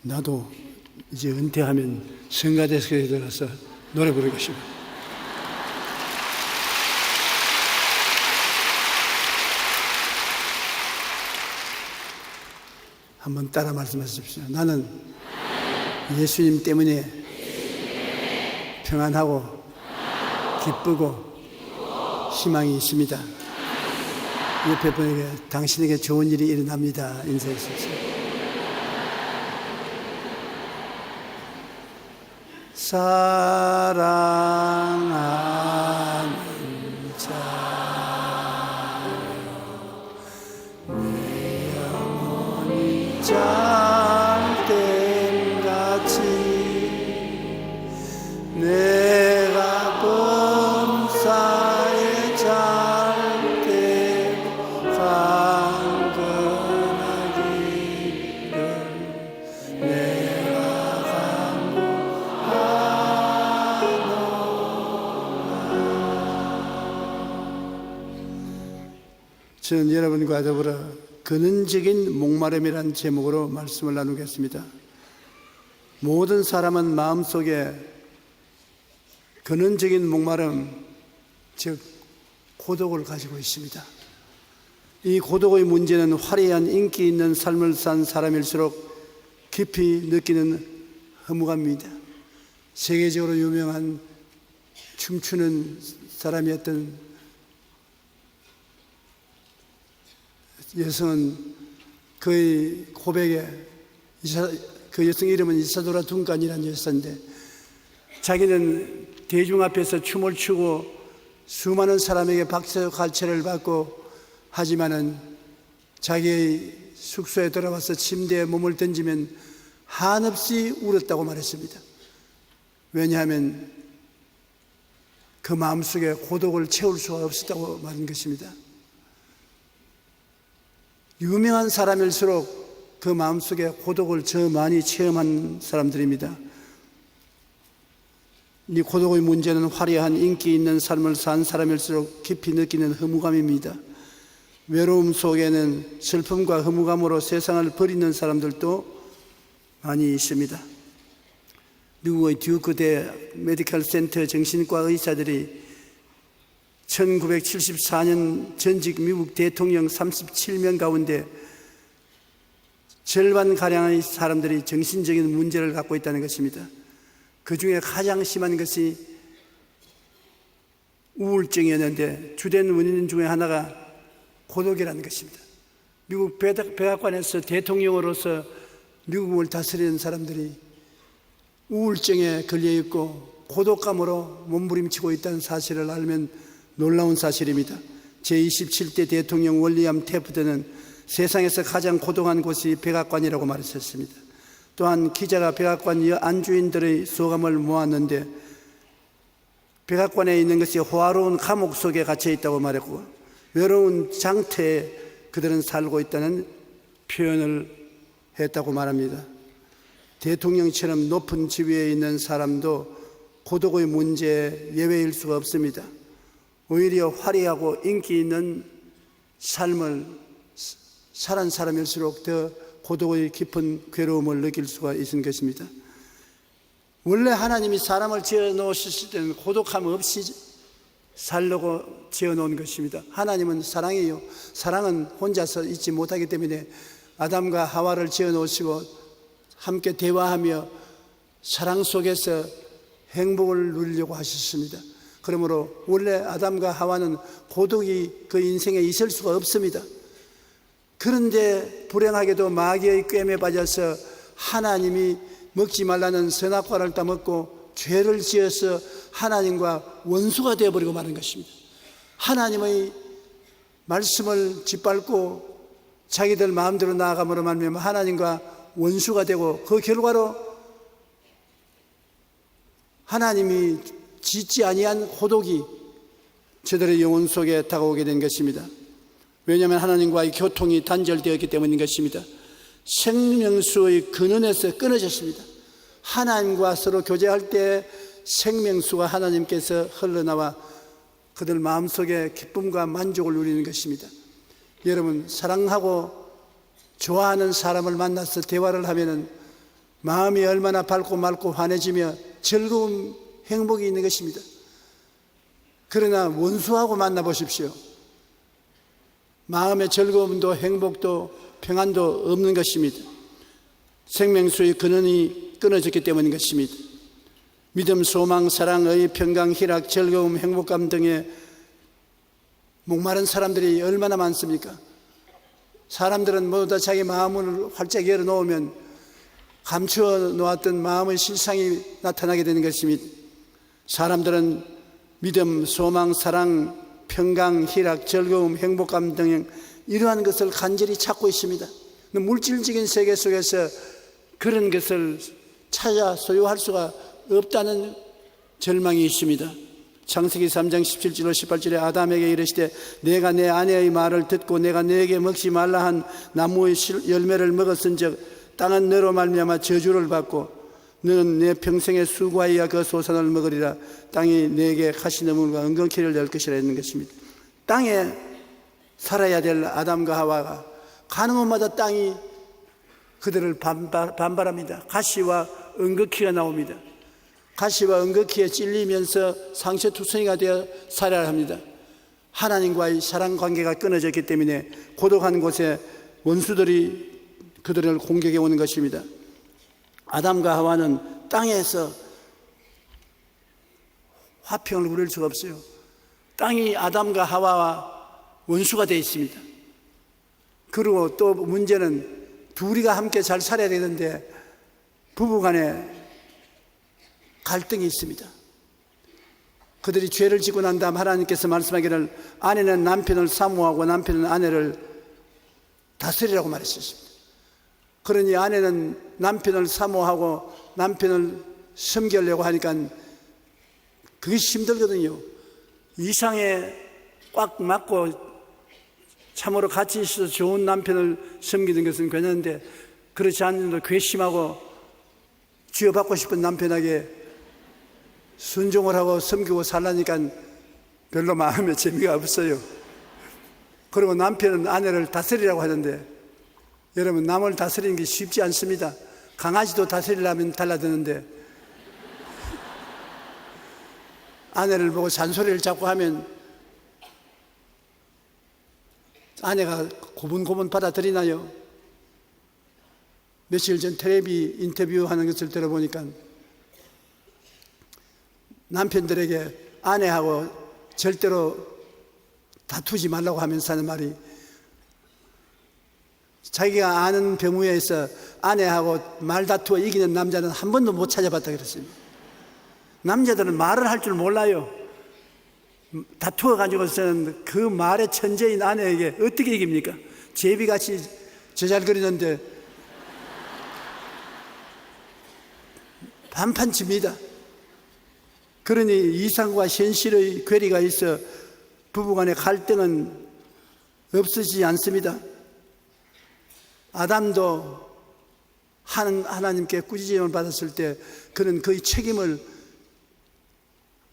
나도 이제 은퇴하면 성가대석에 들어가서 노래 부르겠습니다. 한번 따라 말씀하십시오. 나는 예수님 때문에 평안하고 기쁘고 희망이 있습니다. 옆에 분에게 당신에게 좋은 일이 일어납니다. 인사해 주십시오. 사랑하는 자여 내 영혼이 짤땐같이 내가 범사에 잘때 강건하기를 내가 저는 여러분과 더불어 근원적인 목마름이라는 제목으로 말씀을 나누겠습니다. 모든 사람은 마음속에 근원적인 목마름, 즉 고독을 가지고 있습니다. 이 고독의 문제는 화려한 인기 있는 삶을 산 사람일수록 깊이 느끼는 허무감입니다. 세계적으로 유명한 춤추는 사람이었던 여성은 그의 고백에 그 여성 이름은 이사도라 둔간이라는 여성인데 자기는 대중 앞에서 춤을 추고 수많은 사람에게 박수 갈채를 받고 하지만은 자기의 숙소에 들어와서 침대에 몸을 던지면 한없이 울었다고 말했습니다. 왜냐하면 그 마음속에 고독을 채울 수가 없었다고 말한 것입니다. 유명한 사람일수록 그 마음속에 고독을 저 많이 체험한 사람들입니다. 이 고독의 문제는 화려한 인기 있는 삶을 산 사람일수록 깊이 느끼는 허무감입니다. 외로움 속에는 슬픔과 허무감으로 세상을 버리는 사람들도 많이 있습니다. 미국의 듀크 대 메디컬 센터 정신과 의사들이 1974년 전직 미국 대통령 37명 가운데 절반가량의 사람들이 정신적인 문제를 갖고 있다는 것입니다. 그 중에 가장 심한 것이 우울증이었는데 주된 원인 중에 하나가 고독이라는 것입니다. 미국 백악관에서 대통령으로서 미국을 다스리는 사람들이 우울증에 걸려있고 고독감으로 몸부림치고 있다는 사실을 알면 놀라운 사실입니다. 제27대 대통령 윌리엄 태프트는 세상에서 가장 고독한 곳이 백악관이라고 말했었습니다. 또한 기자가 백악관 안주인들의 소감을 모았는데 백악관에 있는 것이 호화로운 감옥 속에 갇혀 있다고 말했고 외로운 장터에 그들은 살고 있다는 표현을 했다고 말합니다. 대통령처럼 높은 지위에 있는 사람도 고독의 문제에 예외일 수가 없습니다. 오히려 화려하고 인기 있는 삶을 살은 사람일수록 더 고독의 깊은 괴로움을 느낄 수가 있는 것입니다. 원래 하나님이 사람을 지어 놓으셨을 때는 고독함 없이 살려고 지어 놓은 것입니다. 하나님은 사랑이에요. 사랑은 혼자서 있지 못하기 때문에 아담과 하와를 지어 놓으시고 함께 대화하며 사랑 속에서 행복을 누리려고 하셨습니다. 그러므로 원래 아담과 하와는 고독이 그 인생에 있을 수가 없습니다. 그런데 불행하게도 마귀의 꿰매에 빠져서 하나님이 먹지 말라는 선악과를 따먹고 죄를 지어서 하나님과 원수가 되어버리고 마는 것입니다. 하나님의 말씀을 짓밟고 자기들 마음대로 나아감으로 말미암아 하나님과 원수가 되고 그 결과로 하나님이 짓지 아니한 고독이 저들의 영혼 속에 다가오게 된 것입니다. 왜냐하면 하나님과의 교통이 단절되었기 때문인 것입니다. 생명수의 근원에서 끊어졌습니다. 하나님과 서로 교제할 때 생명수가 하나님께서 흘러나와 그들 마음속에 기쁨과 만족을 누리는 것입니다. 여러분, 사랑하고 좋아하는 사람을 만나서 대화를 하면은 마음이 얼마나 밝고 맑고 환해지며 즐거움, 행복이 있는 것입니다. 그러나 원수하고 만나보십시오. 마음의 즐거움도 행복도 평안도 없는 것입니다. 생명수의 근원이 끊어졌기 때문인 것입니다. 믿음, 소망, 사랑, 의, 평강, 희락, 즐거움, 행복감 등의 목마른 사람들이 얼마나 많습니까? 사람들은 모두 다 자기 마음을 활짝 열어놓으면 감추어 놓았던 마음의 실상이 나타나게 되는 것입니다. 사람들은 믿음, 소망, 사랑, 평강, 희락, 즐거움, 행복감 등 이러한 것을 간절히 찾고 있습니다. 물질적인 세계 속에서 그런 것을 찾아 소유할 수가 없다는 절망이 있습니다. 창세기 3장 17절로 18절에 아담에게 이르시되 내가 내 아내의 말을 듣고 내가 네게 먹지 말라 한 나무의 열매를 먹었은즉 땅은 너로 말미암아 저주를 받고 너는 내 평생에 수고하여 그 소산을 먹으리라. 땅이 네게 가시나무와 은근키를 낼 것이라 했는 것입니다. 땅에 살아야 될 아담과 하와가 가는 곳마다 땅이 그들을 반발합니다. 가시와 은근키가 나옵니다. 가시와 은근키에 찔리면서 상처투성이가 되어 살아야 합니다. 하나님과의 사랑관계가 끊어졌기 때문에 고독한 곳에 원수들이 그들을 공격해 오는 것입니다. 아담과 하와는 땅에서 화평을 누릴 수가 없어요. 땅이 아담과 하와와 원수가 되어 있습니다. 그리고 또 문제는 둘이가 함께 잘 살아야 되는데 부부간에 갈등이 있습니다. 그들이 죄를 짓고 난 다음 하나님께서 말씀하기를 아내는 남편을 사모하고 남편은 아내를 다스리라고 말했습니다. 그러니 아내는 남편을 사모하고 남편을 섬기려고 하니까 그게 힘들거든요. 이상에 꽉 맞고 참으로 같이 있어서 좋은 남편을 섬기는 것은 괜찮은데 그렇지 않는데 괘씸하고 쥐어받고 싶은 남편에게 순종을 하고 섬기고 살라니까 별로 마음에 재미가 없어요. 그리고 남편은 아내를 다스리라고 하는데 여러분, 남을 다스리는 게 쉽지 않습니다. 강아지도 다스리려면 달라드는데 아내를 보고 잔소리를 자꾸 하면 아내가 고분고분 받아들이나요? 며칠 전 텔레비 인터뷰하는 것을 들어보니까 남편들에게 아내하고 절대로 다투지 말라고 하면서 하는 말이 자기가 아는 병우에서 아내하고 말다투어 이기는 남자는 한 번도 못 찾아봤다 그랬습니다. 남자들은 말을 할 줄 몰라요. 다투어 가지고서는 그 말의 천재인 아내에게 어떻게 이깁니까? 제비같이 저잘거리는데 반판 칩니다. 그러니 이상과 현실의 괴리가 있어 부부간의 갈등은 없어지지 않습니다. 아담도 하나님께 꾸짖음을 받았을 때 그는 그의 책임을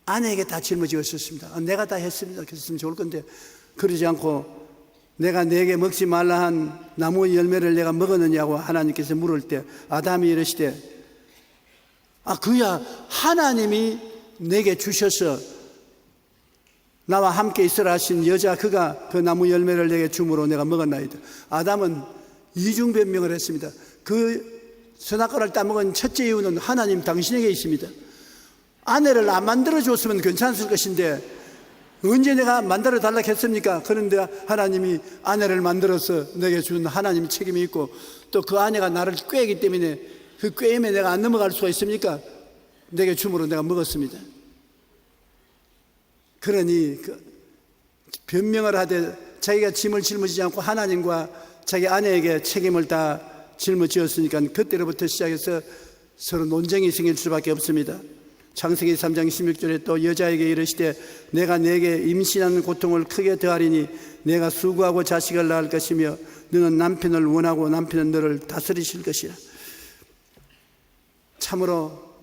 아내에게 다 짊어지었습니다. 내가 다 했습니다. 그랬으면 좋을 건데 그러지 않고 내가 네게 먹지 말라 한 나무의 열매를 내가 먹었느냐고 하나님께서 물을 때 아담이 이르시되 그야 하나님이 내게 주셔서 나와 함께 있으라 하신 여자 그가 그 나무 열매를 내게 주므로 내가 먹었나이다. 아담은 이중변명을 했습니다. 그 선악과를 따먹은 첫째 이유는 하나님 당신에게 있습니다. 아내를 안 만들어줬으면 괜찮았을 것인데 언제 내가 만들어 달라고 했습니까? 그런데 하나님이 아내를 만들어서 내게 준 하나님의 책임이 있고 또 그 아내가 나를 꾀기 때문에 그 꾀임에 내가 안 넘어갈 수가 있습니까? 내게 줌으로 내가 먹었습니다. 그러니 변명을 하되 자기가 짐을 짊어지지 않고 하나님과 자기 아내에게 책임을 다 짊어지었으니까 그때로부터 시작해서 서로 논쟁이 생길 수밖에 없습니다. 창세기 3장 16절에 또 여자에게 이르시되 내가 네게 임신하는 고통을 크게 더하리니 내가 수고하고 자식을 낳을 것이며 너는 남편을 원하고 남편은 너를 다스리실 것이라. 참으로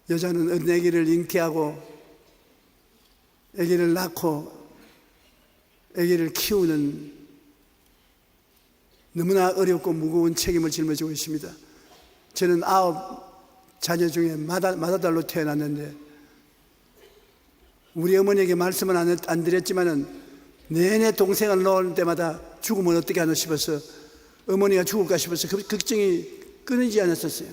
여자는 아기를 잉태하고 아기를 낳고 아기를 키우는 너무나 어렵고 무거운 책임을 짊어지고 있습니다. 저는 9 자녀 중에 맏아들로 태어났는데 우리 어머니에게 말씀은 안 드렸지만은 내내 동생을 놓을 때마다 죽으면 어떻게 하나 싶어서 어머니가 죽을까 싶어서 그 걱정이 끊이지 않았었어요.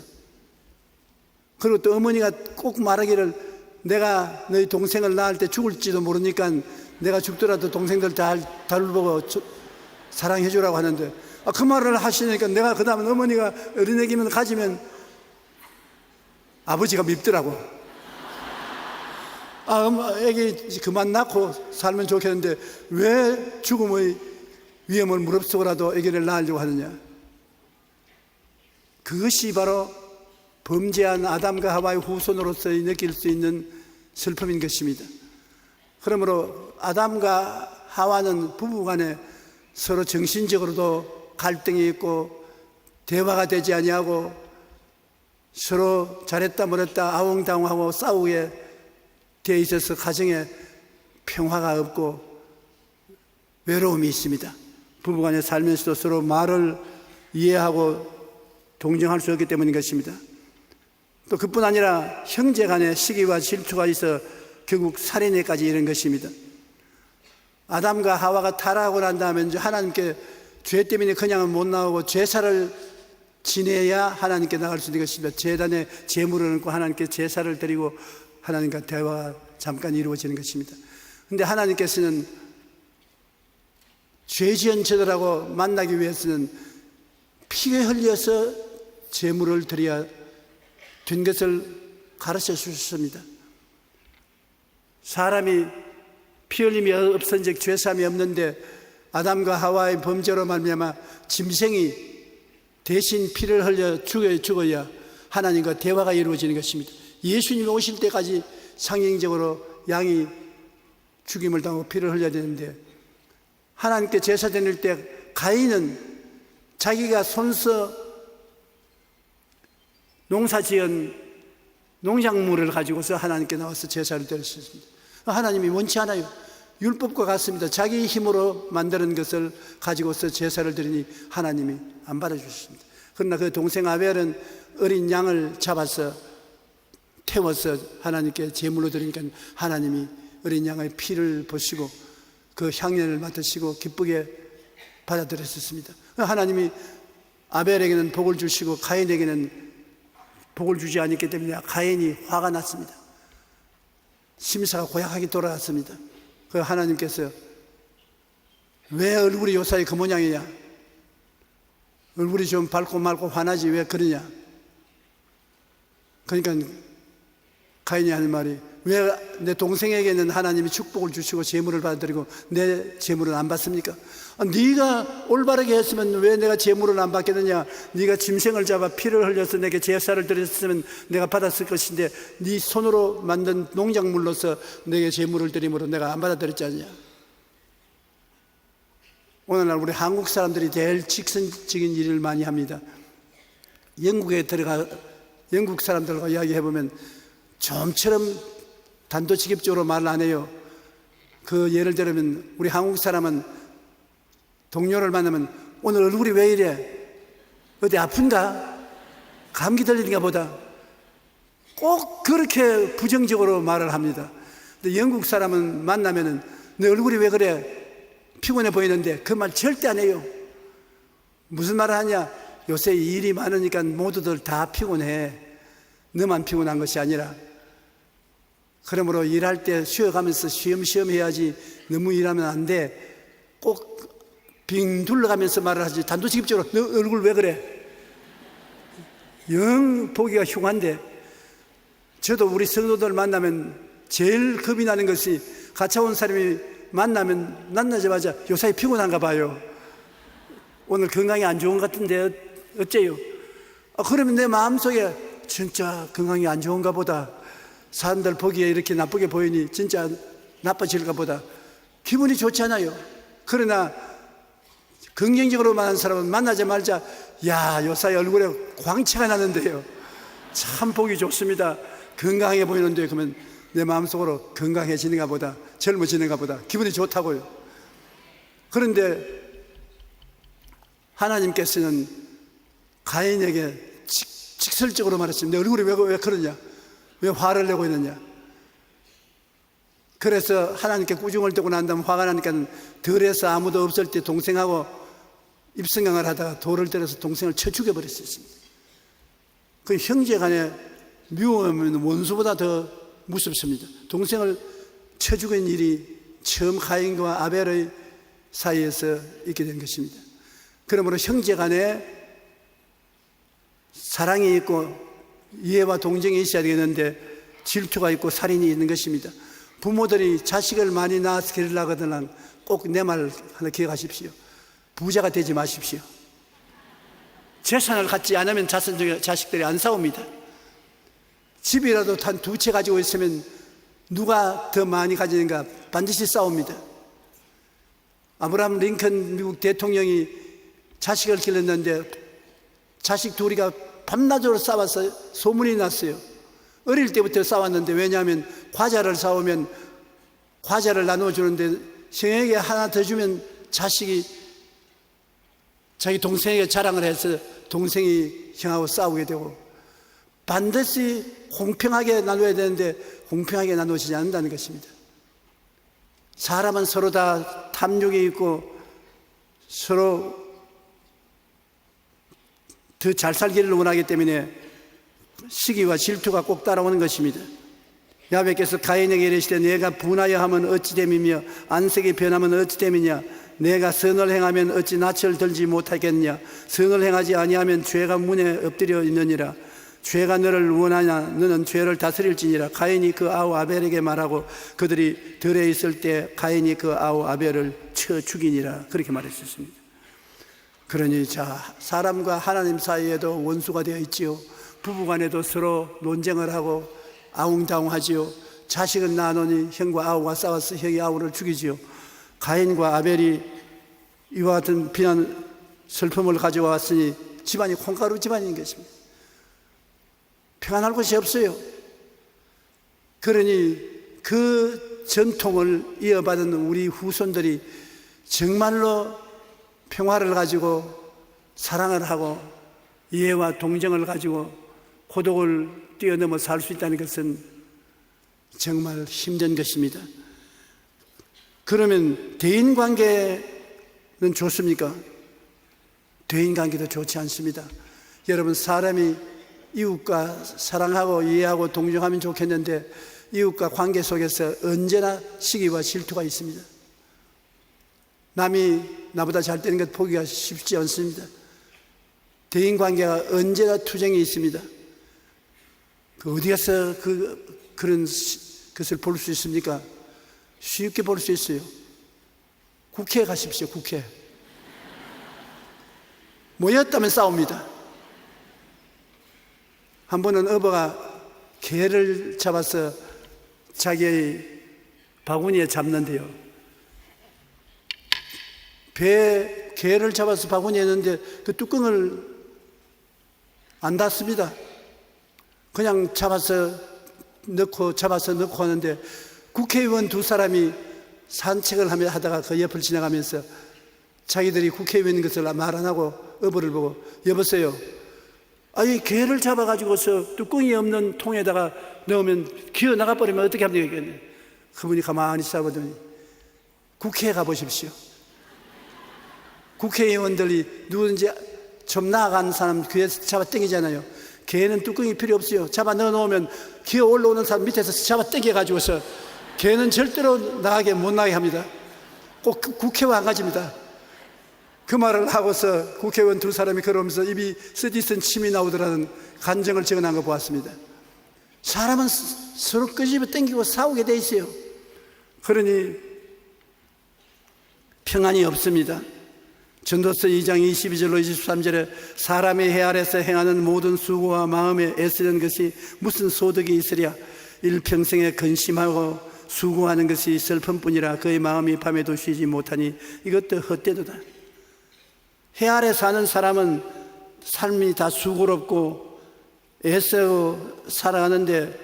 그리고 또 어머니가 꼭 말하기를 내가 너희 동생을 낳을 때 죽을지도 모르니까 내가 죽더라도 동생들 다 보고 사랑해 주라고 하는데 그 말을 하시니까 내가 그 다음에 어머니가 어린애기면 가지면 아버지가 밉더라고. 애기 그만 낳고 살면 좋겠는데 왜 죽음의 위험을 무릅쓰고라도 애기를 낳으려고 하느냐. 그것이 바로 범죄한 아담과 하와의 후손으로서 느낄 수 있는 슬픔인 것입니다. 그러므로 아담과 하와는 부부간에 서로 정신적으로도 갈등이 있고 대화가 되지 아니하고 서로 잘했다 못했다 아웅다웅하고 싸우게 되어 있어서 가정에 평화가 없고 외로움이 있습니다. 부부간에 살면서도 서로 말을 이해하고 동정할 수 없기 때문인 것입니다. 또 그뿐 아니라 형제간에 시기와 질투가 있어 결국 살인에까지 이른 것입니다. 아담과 하와가 타락하고 난 다음에 이제 하나님께 죄 때문에 그냥은 못 나오고 제사를 지내야 하나님께 나갈 수 있는 것입니다. 제단에 제물을 얹고 하나님께 제사를 드리고 하나님과 대화가 잠깐 이루어지는 것입니다. 그런데 하나님께서는 죄 지은 저들하고 만나기 위해서는 피에 흘려서 제물을 드려야 된 것을 가르쳐 주셨습니다. 사람이 피 흘림이 없은즉 죄사함이 없는데 아담과 하와의 범죄로 말미암아 짐승이 대신 피를 흘려 죽어야 하나님과 대화가 이루어지는 것입니다. 예수님이 오실 때까지 상징적으로 양이 죽임을 당하고 피를 흘려야 되는데 하나님께 제사 드릴 때 가인은 자기가 손서 농사지은 농작물을 가지고서 하나님께 나와서 제사를 드렸습니다. 하나님이 원치 않아요. 율법과 같습니다. 자기 힘으로 만드는 것을 가지고서 제사를 드리니 하나님이 안 받아주셨습니다. 그러나 그 동생 아벨은 어린 양을 잡아서 태워서 하나님께 제물로 드리니까 하나님이 어린 양의 피를 보시고 그 향연을 맡으시고 기쁘게 받아들였습니다. 하나님이 아벨에게는 복을 주시고 가인에게는 복을 주지 않았기 때문에 가인이 화가 났습니다. 심사가 고약하게 돌아왔습니다. 그 하나님께서 왜 얼굴이 요사이 그 모양이냐, 얼굴이 좀 밝고 맑고 환하지 왜 그러냐. 그러니까 가인이 하는 말이 왜 내 동생에게는 하나님이 축복을 주시고 제물을 받아들이고 내 제물은 안 받습니까? 네가 올바르게 했으면 왜 내가 제물을 안 받겠느냐. 네가 짐승을 잡아 피를 흘려서 내게 제사를 드렸으면 내가 받았을 것인데 네 손으로 만든 농작물로서 내게 제물을 드림으로 내가 안 받아들였지 않냐. 오늘날 우리 한국 사람들이 제일 직선적인 일을 많이 합니다. 영국에 들어가 영국 사람들과 이야기해보면 좀처럼 단도직입적으로 말을 안 해요. 그 예를 들면 우리 한국 사람은 동료를 만나면 오늘 얼굴이 왜 이래? 어디 아픈가? 감기 들리는가 보다. 꼭 그렇게 부정적으로 말을 합니다. 근데 영국 사람은 만나면은 내 얼굴이 왜 그래? 피곤해 보이는데 그 말 절대 안 해요. 무슨 말을 하냐? 요새 일이 많으니까 모두들 다 피곤해. 너만 피곤한 것이 아니라. 그러므로 일할 때 쉬어가면서 쉬엄쉬엄 해야지 너무 일하면 안 돼. 꼭 빙 둘러가면서 말을 하지 단도직입적으로 너 얼굴 왜 그래? 영 보기가 흉한데 저도 우리 성도들 만나면 제일 겁이 나는 것이 같이 온 사람이 만나면 만나자마자 요사이 피곤한가 봐요. 오늘 건강이 안 좋은 것 같은데 어째요? 그러면 내 마음속에 진짜 건강이 안 좋은가 보다. 사람들 보기에 이렇게 나쁘게 보이니 진짜 나빠질까 보다. 기분이 좋지 않아요. 그러나 긍정적으로 말하는 사람은 만나자마자 야 요사이 얼굴에 광채가 나는데요. 참 보기 좋습니다. 건강해 보이는데 그러면 내 마음속으로 건강해지는가 보다, 젊어지는가 보다, 기분이 좋다고요. 그런데 하나님께서는 가인에게 직설적으로 말했습니다. 내 얼굴이 왜 그러냐? 왜 화를 내고 있느냐? 그래서 하나님께 꾸중을 듣고 난 다음 화가 나니까 들에서 아무도 없을 때 동생하고 입성강을 하다가 돌을 때려서 동생을 쳐 죽여버렸습니다. 그 형제 간에 미워하면 원수보다 더 무섭습니다. 동생을 쳐 죽인 일이 처음 가인과 아벨의 사이에서 있게 된 것입니다. 그러므로 형제 간에 사랑이 있고 이해와 동정이 있어야 되겠는데 질투가 있고 살인이 있는 것입니다. 부모들이 자식을 많이 낳아서 기르려고 하더니 꼭 내 말 하나 기억하십시오. 부자가 되지 마십시오. 재산을 갖지 않으면 자식들이 안 싸웁니다. 집이라도 단 2채 가지고 있으면 누가 더 많이 가지는가 반드시 싸웁니다. 아브라함 링컨 미국 대통령이 자식을 길렀는데 자식 둘이가 밤낮으로 싸워서 소문이 났어요. 어릴 때부터 싸웠는데, 왜냐하면 과자를 사오면 과자를 나눠주는데 형에게 하나 더 주면 자식이 자기 동생에게 자랑을 해서 동생이 형하고 싸우게 되고, 반드시 공평하게 나눠야 되는데 공평하게 나누어지지 않는다는 것입니다. 사람은 서로 다 탐욕이 있고 서로 더 잘 살기를 원하기 때문에 시기와 질투가 꼭 따라오는 것입니다. 야훼께서 가인에게 이르시되 내가 분하여 하면 어찌 됨이며 안색이 변하면 어찌 됨이냐? 내가 선을 행하면 어찌 낯을 들지 못하겠느냐? 선을 행하지 아니하면 죄가 문에 엎드려 있느니라. 죄가 너를 원하냐? 너는 죄를 다스릴지니라. 가인이 그 아우 아벨에게 말하고 그들이 들에 있을 때 가인이 그 아우 아벨을 쳐 죽이니라. 그렇게 말했었습니다. 그러니 사람과 하나님 사이에도 원수가 되어 있지요. 부부간에도 서로 논쟁을 하고 아웅다웅하지요. 자식은 낳으니 형과 아우가 싸워서 형이 아우를 죽이지요. 가인과 아벨이 이와 같은 비난 슬픔을 가져왔으니 집안이 콩가루 집안인 것입니다. 평안할 곳이 없어요. 그러니 그 전통을 이어받은 우리 후손들이 정말로 평화를 가지고 사랑을 하고 이해와 동정을 가지고 고독을 뛰어넘어 살 수 있다는 것은 정말 힘든 것입니다. 그러면 대인관계는 좋습니까? 대인관계도 좋지 않습니다. 여러분, 사람이 이웃과 사랑하고 이해하고 동정하면 좋겠는데 이웃과 관계 속에서 언제나 시기와 질투가 있습니다. 남이 나보다 잘 되는 것 보기가 쉽지 않습니다. 대인관계가 언제나 투쟁이 있습니다. 어디 가서 그런 것을 볼 수 있습니까? 쉽게 볼 수 있어요. 국회에 가십시오. 국회. 모였다면 싸웁니다. 한 번은 어버가 개를 잡아서 자기의 바구니에 잡는데요, 개를 잡아서 바구니에 넣는데 그 뚜껑을 안 닫습니다. 그냥 잡아서 넣고 하는데 국회의원 2사람이 산책을 하다가 그 옆을 지나가면서 자기들이 국회의원인 것을 말 안 하고 어버를 보고, 여보세요, 이 개를 잡아가지고서 뚜껑이 없는 통에다가 넣으면 기어 나가버리면 어떻게 하면 되겠냐? 그분이 가만히 싸보더니, 국회에 가보십시오. 국회의원들이 누구든지 좀 나아간 사람 귀에서 잡아 당기잖아요. 개는 뚜껑이 필요 없어요. 잡아 넣어놓으면 기어 올라오는 사람 밑에서 잡아 당겨가지고서 개는 절대로 못 나가게 합니다. 꼭 국회와 안 가집니다. 그 말을 하고서 국회의원 2사람이 걸어오면서 입이 쓰디쓴 침이 나오더라는 간증을 적어놓은 거 보았습니다. 사람은 서로 끄집어 당기고 싸우게 돼 있어요. 그러니 평안이 없습니다. 전도서 2장 22절로 23절에 사람의 해 아래서 행하는 모든 수고와 마음에 애쓰는 것이 무슨 소득이 있으랴? 일평생에 근심하고 수고하는 것이 슬픔뿐이라 그의 마음이 밤에도 쉬지 못하니 이것도 헛되도다. 해 아래 사는 사람은 삶이 다 수고롭고 애써 살아가는데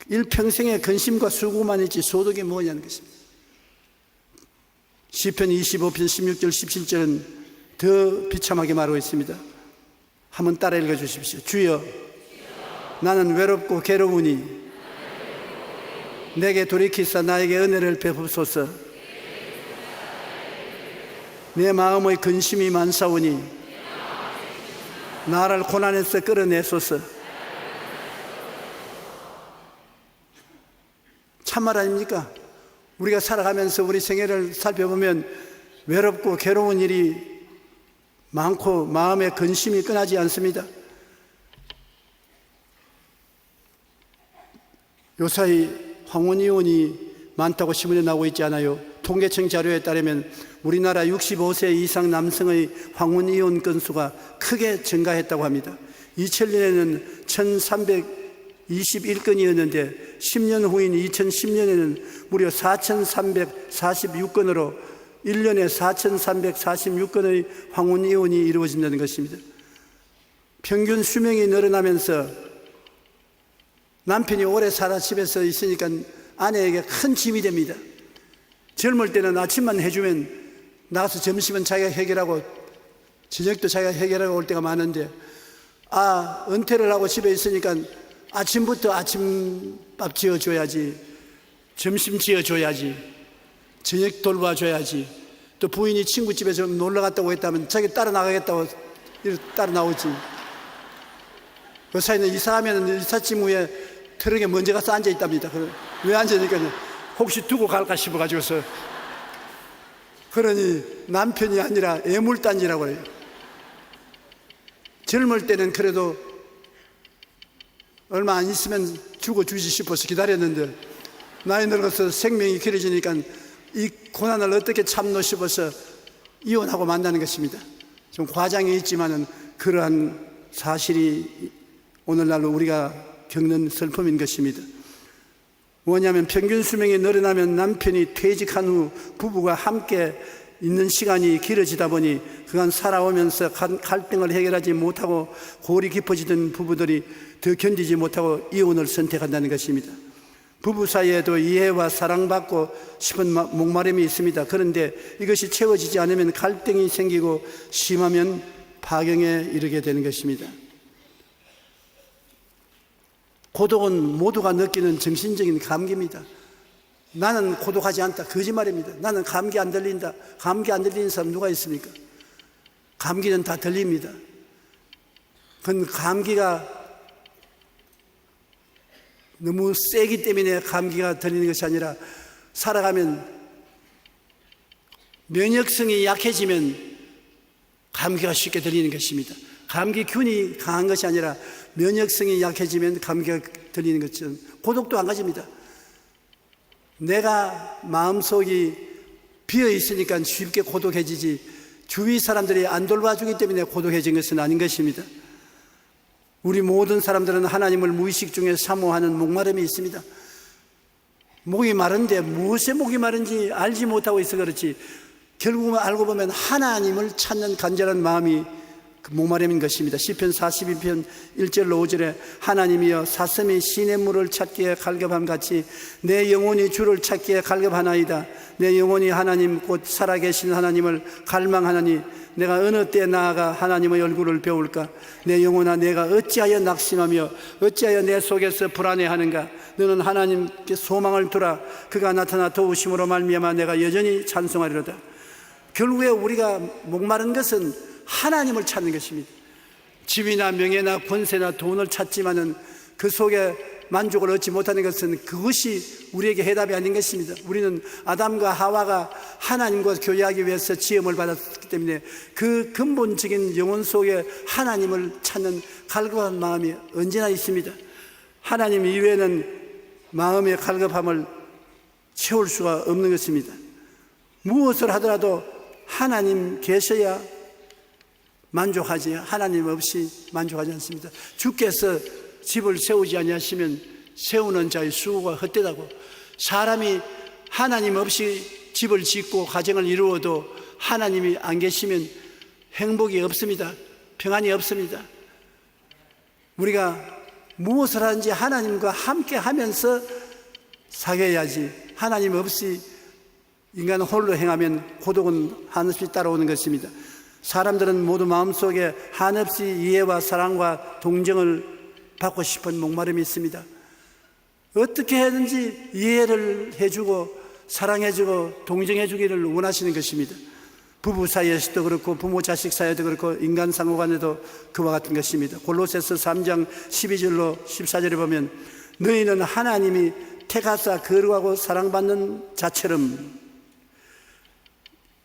일평생에 근심과 수고만 있지 소득이 뭐냐는 것입니다. 시편 25편 16절 17절은 더 비참하게 말하고 있습니다. 한번 따라 읽어주십시오. 주여, 나는 외롭고 괴로우니 내게 돌이키사 나에게 은혜를 베푸소서. 내 마음의 근심이 많사오니 나를 고난에서 끌어내소서. 참말 아닙니까? 우리가 살아가면서 우리 생애를 살펴보면 외롭고 괴로운 일이 많고 마음에 근심이 끊하지 않습니다. 요사이 황혼이혼이 많다고 신문에 나오고 있지 않아요? 통계청 자료에 따르면 우리나라 65세 이상 남성의 황혼이혼 건수가 크게 증가했다고 합니다. 2000년에는 1321건이었는데 10년 후인 2010년에는 무려 4346건으로 1년에 4346건의 황혼이혼이 이루어진다는 것입니다. 평균 수명이 늘어나면서 남편이 오래 살아 집에서 있으니까 아내에게 큰 짐이 됩니다. 젊을 때는 아침만 해주면 나가서 점심은 자기가 해결하고 저녁도 자기가 해결하고 올 때가 많은데, 은퇴를 하고 집에 있으니까 아침부터 아침밥 지어줘야지, 점심 지어줘야지, 저녁 돌봐줘야지, 또 부인이 친구 집에 좀 놀러 갔다고 했다면 자기 따라 나가겠다고 따라 나오지. 그 사이는 이사하면 이삿짐 위에 트럭에 먼저 가서 앉아 있답니다. 왜 앉으니까 혹시 두고 갈까 싶어가지고서. 그러니 남편이 아니라 애물단지라고 해요. 젊을 때는 그래도 얼마 안 있으면 죽어주지 싶어서 기다렸는데, 나이 늙어서 생명이 길어지니까 이 고난을 어떻게 참노 싶어서 이혼하고 만나는 것입니다. 좀 과장이 있지만은 그러한 사실이 오늘날로 우리가 겪는 슬픔인 것입니다. 뭐냐면 평균 수명이 늘어나면 남편이 퇴직한 후 부부가 함께 있는 시간이 길어지다 보니 그간 살아오면서 갈등을 해결하지 못하고 골이 깊어지던 부부들이 더 견디지 못하고 이혼을 선택한다는 것입니다. 부부 사이에도 이해와 사랑받고 싶은 목마름이 있습니다. 그런데 이것이 채워지지 않으면 갈등이 생기고 심하면 파경에 이르게 되는 것입니다. 고독은 모두가 느끼는 정신적인 감기입니다. 나는 고독하지 않다, 거짓말입니다. 나는 감기 안 들린다. 감기 안 들리는 사람 누가 있습니까? 감기는 다 들립니다. 그건 감기가 너무 세기 때문에 감기가 들리는 것이 아니라, 살아가면 면역성이 약해지면 감기가 쉽게 들리는 것입니다. 감기균이 강한 것이 아니라 면역성이 약해지면 감기가 들리는 것처럼 고독도 안 가집니다. 내가 마음속이 비어 있으니까 쉽게 고독해지지, 주위 사람들이 안 돌봐주기 때문에 고독해진 것은 아닌 것입니다. 우리 모든 사람들은 하나님을 무의식 중에 사모하는 목마름이 있습니다. 목이 마른데 무엇에 목이 마른지 알지 못하고 있어 그렇지, 결국은 알고 보면 하나님을 찾는 간절한 마음이 그 목마름인 것입니다. 시편 42편 1절로 5절에 하나님이여 사슴이 시냇물을 찾기에 갈급함 같이 내 영혼이 주를 찾기에 갈급하나이다. 내 영혼이 하나님 곧 살아계신 하나님을 갈망하나니 내가 어느 때 나아가 하나님의 얼굴을 배울까? 내 영혼아 내가 어찌하여 낙심하며 어찌하여 내 속에서 불안해하는가? 너는 하나님께 소망을 두라. 그가 나타나 도우심으로 말미암아 내가 여전히 찬송하리로다. 결국에 우리가 목마른 것은 하나님을 찾는 것입니다. 집이나 명예나 권세나 돈을 찾지만은 그 속에 만족을 얻지 못하는 것은 그것이 우리에게 해답이 아닌 것입니다. 우리는 아담과 하와가 하나님과 교제하기 위해서 지음을 받았기 때문에 그 근본적인 영혼 속에 하나님을 찾는 갈급한 마음이 언제나 있습니다. 하나님 이외에는 마음의 갈급함을 채울 수가 없는 것입니다. 무엇을 하더라도 하나님 계셔야 만족하지, 하나님 없이 만족하지 않습니다. 주께서 집을 세우지 아니하시면 세우는 자의 수고가 헛되다고. 사람이 하나님 없이 집을 짓고 가정을 이루어도 하나님이 안 계시면 행복이 없습니다. 평안이 없습니다. 우리가 무엇을 하든지 하나님과 함께 하면서 사귀어야지, 하나님 없이 인간 홀로 행하면 고독은 한없이 따라오는 것입니다. 사람들은 모두 마음속에 한없이 이해와 사랑과 동정을 받고 싶은 목마름이 있습니다. 어떻게 해든지 이해를 해주고 사랑해주고 동정해주기를 원하시는 것입니다. 부부 사이에서도 그렇고 부모 자식 사이에도 그렇고 인간 상호간에도 그와 같은 것입니다. 골로새서 3장 12절로 14절에 보면 너희는 하나님이 택하사 거룩하고 사랑받는 자처럼,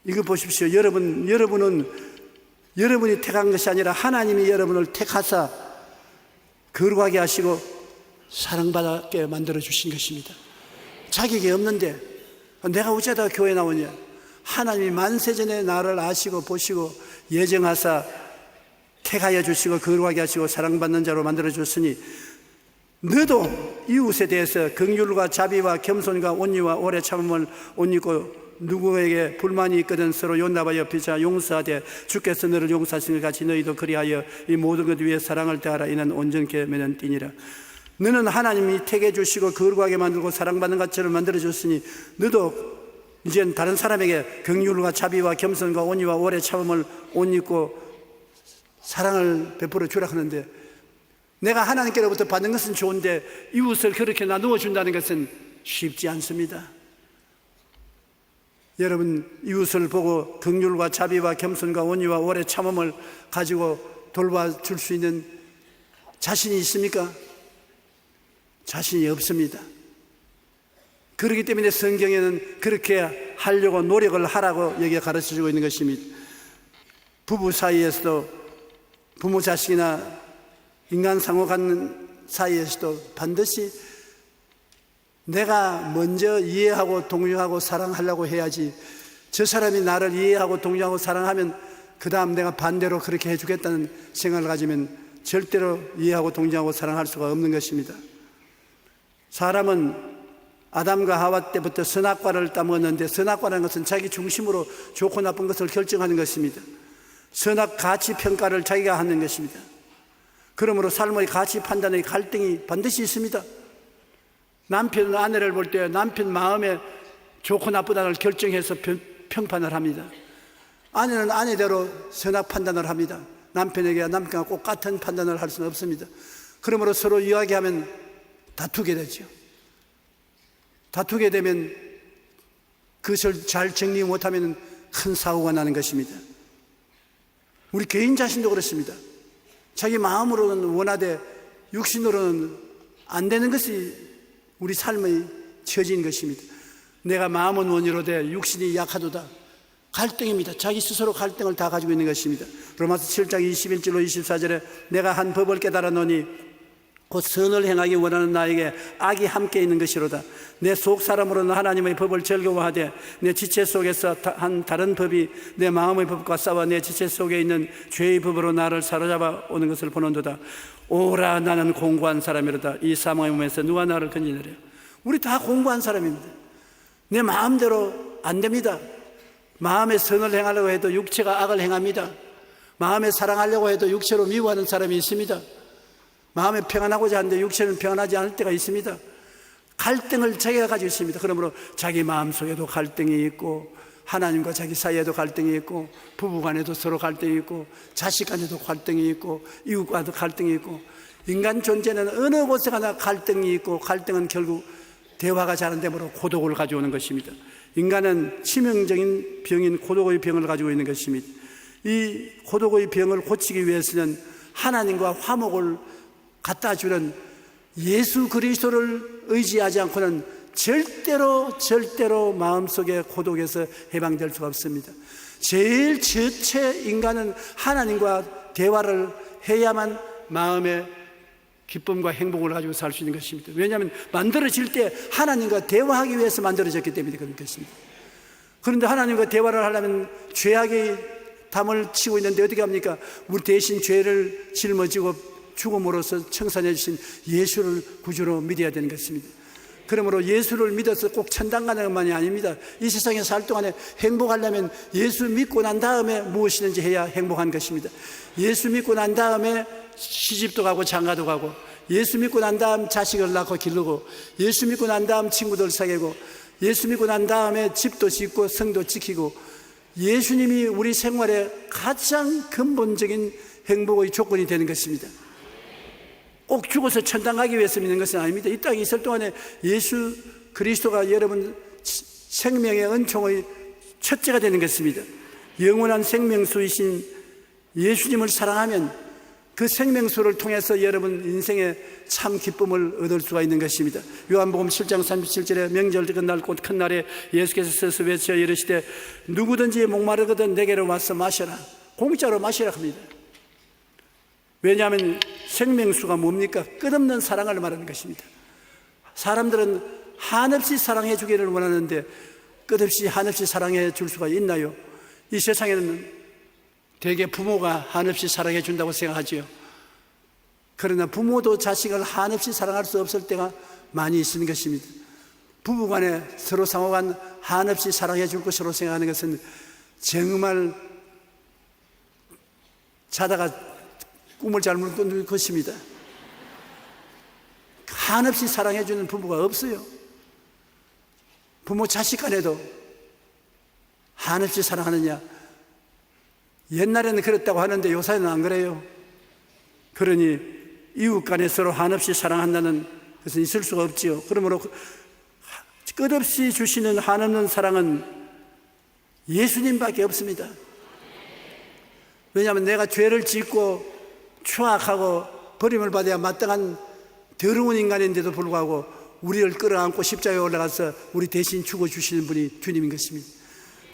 이거 보십시오. 여러분이 택한 것이 아니라 하나님이 여러분을 택하사 거룩하게 하시고 사랑받게 만들어 주신 것입니다. 자격이 없는데 내가 어쩌다가 교회 나오냐? 하나님이 만세전에 나를 아시고 보시고 예정하사 택하여 주시고 거룩하게 하시고 사랑받는 자로 만들어 줬으니 너도 이웃에 대해서 긍휼과 자비와 겸손과 온유와 오래 참음을 옷 입고 누구에게 불만이 있거든 서로 용납하여 피차 용서하되 주께서 너를 용서하신 것 같이 너희도 그리하여 이 모든 것 위에 사랑을 다하라. 이는 온전케 맺는 띠니라. 너는 하나님이 택해 주시고 거룩하게 만들고 사랑받는 것처럼 만들어 줬으니 너도 이제는 다른 사람에게 긍휼과 자비와 겸손과 온유와 오래 참음을 옷 입고 사랑을 베풀어 주라 하는데, 내가 하나님께로부터 받는 것은 좋은데 이웃을 그렇게 나누어 준다는 것은 쉽지 않습니다. 여러분, 이웃을 보고 긍휼과 자비와 겸손과 온유와 오래 참음을 가지고 돌봐줄 수 있는 자신이 있습니까? 자신이 없습니다. 그렇기 때문에 성경에는 그렇게 하려고 노력을 하라고 여기에 가르쳐주고 있는 것입니다. 부부 사이에서도 부모 자식이나 인간 상호간 사이에서도 반드시 내가 먼저 이해하고 동요하고 사랑하려고 해야지, 저 사람이 나를 이해하고 동요하고 사랑하면 그 다음 내가 반대로 그렇게 해주겠다는 생각을 가지면 절대로 이해하고 동정하고 사랑할 수가 없는 것입니다. 사람은 아담과 하와 때부터 선악과를 따먹었는데, 선악과라는 것은 자기 중심으로 좋고 나쁜 것을 결정하는 것입니다. 선악 가치 평가를 자기가 하는 것입니다. 그러므로 삶의 가치 판단의 갈등이 반드시 있습니다. 남편은 아내를 볼 때 남편 마음에 좋고 나쁘다를 결정해서 평판을 합니다. 아내는 아내대로 선악 판단을 합니다. 남편과 꼭 같은 판단을 할 수는 없습니다. 그러므로 서로 이야기하면 다투게 되죠. 다투게 되면 그것을 잘 정리 못하면 큰 사고가 나는 것입니다. 우리 개인 자신도 그렇습니다. 자기 마음으로는 원하되 육신으로는 안 되는 것이 우리 삶의 처지인 것입니다. 내가 마음은 원이로되 육신이 약하도다. 갈등입니다. 자기 스스로 갈등을 다 가지고 있는 것입니다. 로마서 7장 21절로 24절에 내가 한 법을 깨달았노니 곧 선을 행하기 원하는 나에게 악이 함께 있는 것이로다. 내 속 사람으로는 하나님의 법을 즐거워하되 내 지체 속에서 한 다른 법이 내 마음의 법과 싸워 내 지체 속에 있는 죄의 법으로 나를 사로잡아 오는 것을 보는도다. 오라, 나는 공고한 사람이로다. 이 사망의 몸에서 누가 나를 건지느냐. 우리 다 공고한 사람입니다. 내 마음대로 안 됩니다. 마음에 선을 행하려고 해도 육체가 악을 행합니다. 마음에 사랑하려고 해도 육체로 미워하는 사람이 있습니다. 마음에 평안하고자 하는데 육체는 평안하지 않을 때가 있습니다. 갈등을 자기가 가지고 있습니다. 그러므로 자기 마음속에도 갈등이 있고 하나님과 자기 사이에도 갈등이 있고 부부간에도 서로 갈등이 있고 자식간에도 갈등이 있고 이웃과도 갈등이 있고, 인간 존재는 어느 곳에 가나 갈등이 있고, 갈등은 결국 대화가 잘 안 되므로 고독을 가져오는 것입니다. 인간은 치명적인 병인 고독의 병을 가지고 있는 것입니다. 이 고독의 병을 고치기 위해서는 하나님과 화목을 갖다 주는 예수 그리스도를 의지하지 않고는 절대로 마음속의 고독에서 해방될 수가 없습니다. 제일 첫째 인간은 하나님과 대화를 해야만 마음의 기쁨과 행복을 가지고 살 수 있는 것입니다. 왜냐하면 만들어질 때 하나님과 대화하기 위해서 만들어졌기 때문에 그런 것입니다. 그런데 하나님과 대화를 하려면 죄악의 담을 치고 있는데 어떻게 합니까? 우리 대신 죄를 짊어지고 죽음으로써 청산해 주신 예수를 구주로 믿어야 되는 것입니다. 그러므로 예수를 믿어서 꼭 천당 가는 것만이 아닙니다. 이 세상에 살 동안에 행복하려면 예수 믿고 난 다음에 무엇이든지 해야 행복한 것입니다. 예수 믿고 난 다음에 시집도 가고 장가도 가고, 예수 믿고 난 다음 자식을 낳고 기르고, 예수 믿고 난 다음 친구들 사귀고, 예수 믿고 난 다음에 집도 짓고 성도 지키고, 예수님이 우리 생활의 가장 근본적인 행복의 조건이 되는 것입니다. 꼭 죽어서 천당 가기 위해서 믿는 것은 아닙니다. 이 땅에 있을 동안에 예수 그리스도가 여러분 생명의 은총의 첫째가 되는 것입니다. 영원한 생명수이신 예수님을 사랑하면 그 생명수를 통해서 여러분 인생의 참 기쁨을 얻을 수가 있는 것입니다. 요한복음 7장 37절에 명절 끝날 곧 큰 날에 예수께서 서서 외쳐 이르시되 누구든지 목마르거든 내게로 와서 마셔라. 공짜로 마시라 합니다. 왜냐하면 생명수가 뭡니까? 끝없는 사랑을 말하는 것입니다. 사람들은 한없이 사랑해 주기를 원하는데 끝없이 한없이 사랑해 줄 수가 있나요? 이 세상에는 대개 부모가 한없이 사랑해 준다고 생각하지요. 그러나 부모도 자식을 한없이 사랑할 수 없을 때가 많이 있는 것입니다. 부부간에 서로 상호간 한없이 사랑해 줄 것으로 생각하는 것은 정말 자다가 꿈을 잘못 꾼 것입니다. 한없이 사랑해 주는 부부가 없어요. 부모 자식 간에도 한없이 사랑하느냐? 옛날에는 그랬다고 하는데 요새는 안 그래요. 그러니 이웃 간에 서로 한없이 사랑한다는 것은 있을 수가 없지요. 그러므로 끝없이 주시는 한없는 사랑은 예수님밖에 없습니다. 왜냐하면 내가 죄를 짓고 추악하고 버림을 받아야 마땅한 더러운 인간인데도 불구하고 우리를 끌어안고 십자가에 올라가서 우리 대신 죽어주시는 분이 주님인 것입니다.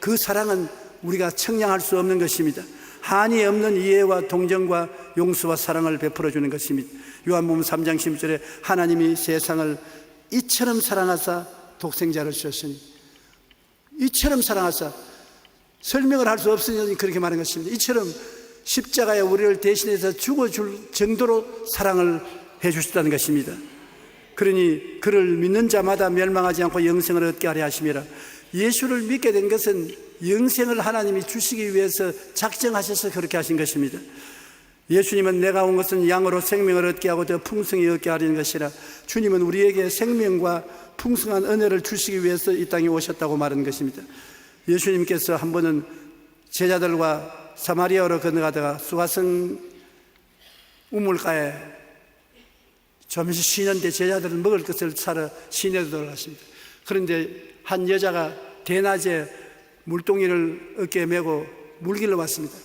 그 사랑은 우리가 청량할 수 없는 것입니다. 한이 없는 이해와 동정과 용서와 사랑을 베풀어 주는 것입니다. 요한복음 3장 10절에 하나님이 세상을 이처럼 사랑하사 독생자를 주셨으니, 이처럼 사랑하사, 설명을 할 수 없으니 그렇게 말한 것입니다. 이처럼 십자가에 우리를 대신해서 죽어줄 정도로 사랑을 해 주셨다는 것입니다. 그러니 그를 믿는 자마다 멸망하지 않고 영생을 얻게 하려 하심이라. 예수를 믿게 된 것은 영생을 하나님이 주시기 위해서 작정하셔서 그렇게 하신 것입니다. 예수님은 내가 온 것은 양으로 생명을 얻게 하고 더 풍성히 얻게 하려는 것이라. 주님은 우리에게 생명과 풍성한 은혜를 주시기 위해서 이 땅에 오셨다고 말하는 것입니다. 예수님께서 한 번은 제자들과 사마리아로 건너가다가 수가성 우물가에 잠시 쉬는데 제자들은 먹을 것을 사러 시내로 들어갔습니다. 그런데 한 여자가 대낮에 물동이를 어깨에 메고 물길로 왔습니다.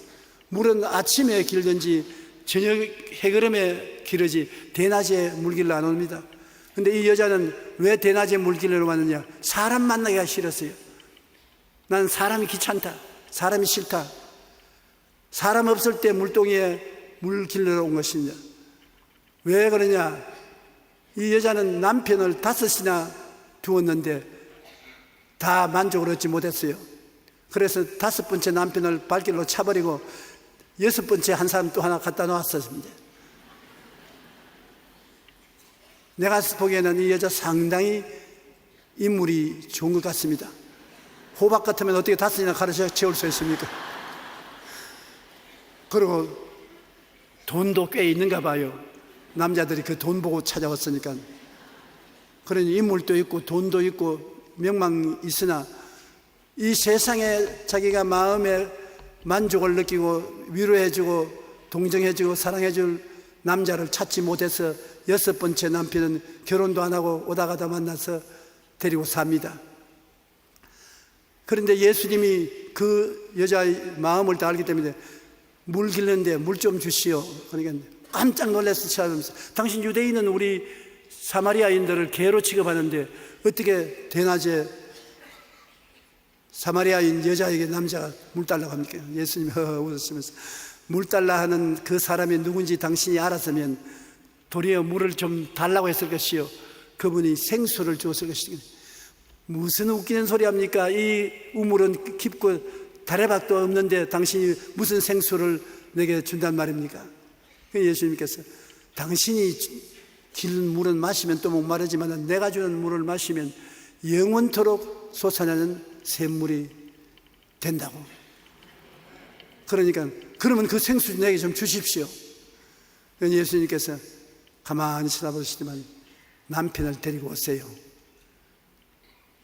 물은 아침에 길든지 저녁 해그름에 길어지 대낮에 물길로 안 옵니다. 그런데 이 여자는 왜 대낮에 물길로 왔느냐? 사람 만나기가 싫었어요. 난 사람이 귀찮다, 사람이 싫다. 사람 없을 때 물동이에 물길로 온 것입니다. 왜 그러냐? 이 여자는 남편을 5이나 두었는데 다 만족을 얻지 못했어요. 그래서 5번째 남편을 발길로 차버리고 6번째 한 사람 또 하나 갖다 놓았었습니다. 내가 보기에는 이 여자 상당히 인물이 좋은 것 같습니다. 호박 같으면 어떻게 5이나 가르쳐 채울 수 있습니까? 그리고 돈도 꽤 있는가 봐요. 남자들이 그 돈 보고 찾아왔으니까. 그러니 인물도 있고 돈도 있고 명망이 있으나 이 세상에 자기가 마음에 만족을 느끼고 위로해주고 동정해주고 사랑해줄 남자를 찾지 못해서 6번째 남편은 결혼도 안 하고 오다가다 만나서 데리고 삽니다. 그런데 예수님이 그 여자의 마음을 다 알기 때문에 물 길는데 물 좀 주시오. 그러니까 깜짝 놀라서 찾아오면서 당신 유대인은 우리 사마리아인들을 개로 취급하는데 어떻게 대낮에 사마리아인 여자에게 남자가 물 달라고 합니까? 예수님이 웃으시면서 물 달라 하는 그 사람이 누군지 당신이 알았으면 도리어 물을 좀 달라고 했을 것이요, 그분이 생수를 주었을 것이니 무슨 웃기는 소리 합니까? 이 우물은 깊고 다래박도 없는데 당신이 무슨 생수를 내게 준단 말입니까? 예수님께서 당신이 기른 물은 마시면 또 목마르지만 내가 주는 물을 마시면 영원토록 솟아나는 샘물이 된다고. 그러니까 그러면 그 생수 내게 좀 주십시오. 예수님께서 가만히 쳐다보시지만 남편을 데리고 오세요.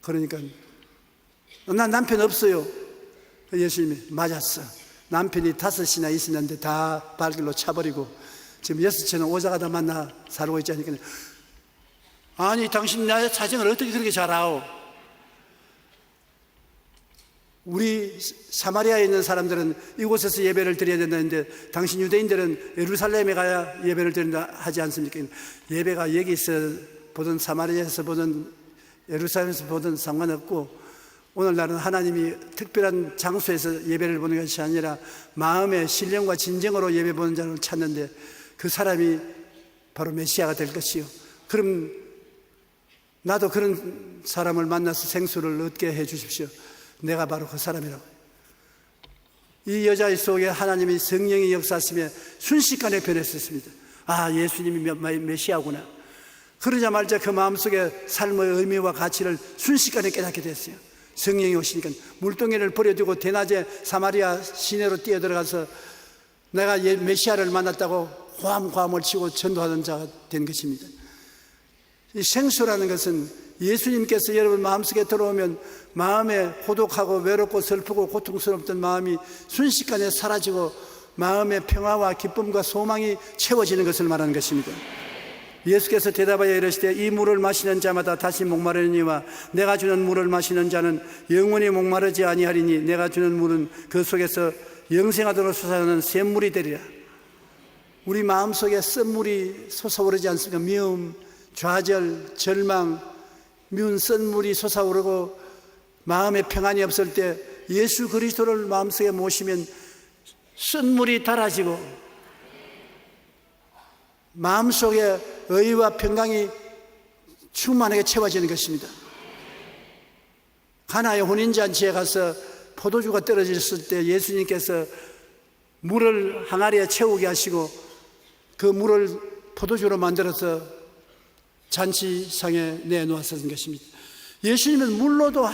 그러니까 난 남편 없어요. 예수님이 맞았어. 남편이 5이나 있었는데 다 발길로 차버리고 지금 6채는 오자가다 만나 살고 있지 않으니까, 아니 당신 나의 사정을 어떻게 그렇게 잘 아오? 우리 사마리아에 있는 사람들은 이곳에서 예배를 드려야 된다는데 당신 유대인들은 예루살렘에 가야 예배를 드린다 하지 않습니까? 예배가 여기서 보든 사마리아에서 보든 예루살렘에서 보든 상관없고, 오늘날은 하나님이 특별한 장소에서 예배를 보는 것이 아니라 마음의 신령과 진정으로 예배 보는 자를 찾는데, 그 사람이 바로 메시아가 될 것이요. 그럼 나도 그런 사람을 만나서 생수를 얻게 해 주십시오. 내가 바로 그 사람이라고. 이 여자 속에 하나님이 성령이 역사하시며 순식간에 변했었습니다. 아, 예수님이 메시아구나. 그러자마자 그 마음속에 삶의 의미와 가치를 순식간에 깨닫게 됐어요. 성령이 오시니까 물동이를 버려두고 대낮에 사마리아 시내로 뛰어들어가서 내가 메시아를 만났다고 호함을 치고 전도하는 자가 된 것입니다. 이 생수라는 것은 예수님께서 여러분 마음속에 들어오면 마음에 고독하고 외롭고 슬프고 고통스럽던 마음이 순식간에 사라지고 마음의 평화와 기쁨과 소망이 채워지는 것을 말하는 것입니다. 예수께서 대답하여 이르시되 이 물을 마시는 자마다 다시 목마르니와 내가 주는 물을 마시는 자는 영원히 목마르지 아니하리니 내가 주는 물은 그 속에서 영생하도록 솟아나는 샘물이 되리라. 우리 마음속에 쓴물이 솟아오르지 않습니까? 미움, 좌절, 절망, 미운 쓴물이 솟아오르고 마음에 평안이 없을 때 예수 그리스도를 마음속에 모시면 쓴물이 달아지고 마음속에 의와 평강이 충만하게 채워지는 것입니다. 가나의 혼인잔치에 가서 포도주가 떨어졌을 때 예수님께서 물을 항아리에 채우게 하시고 그 물을 포도주로 만들어서 잔치상에 내놓았던 것입니다. 예수님은 물로도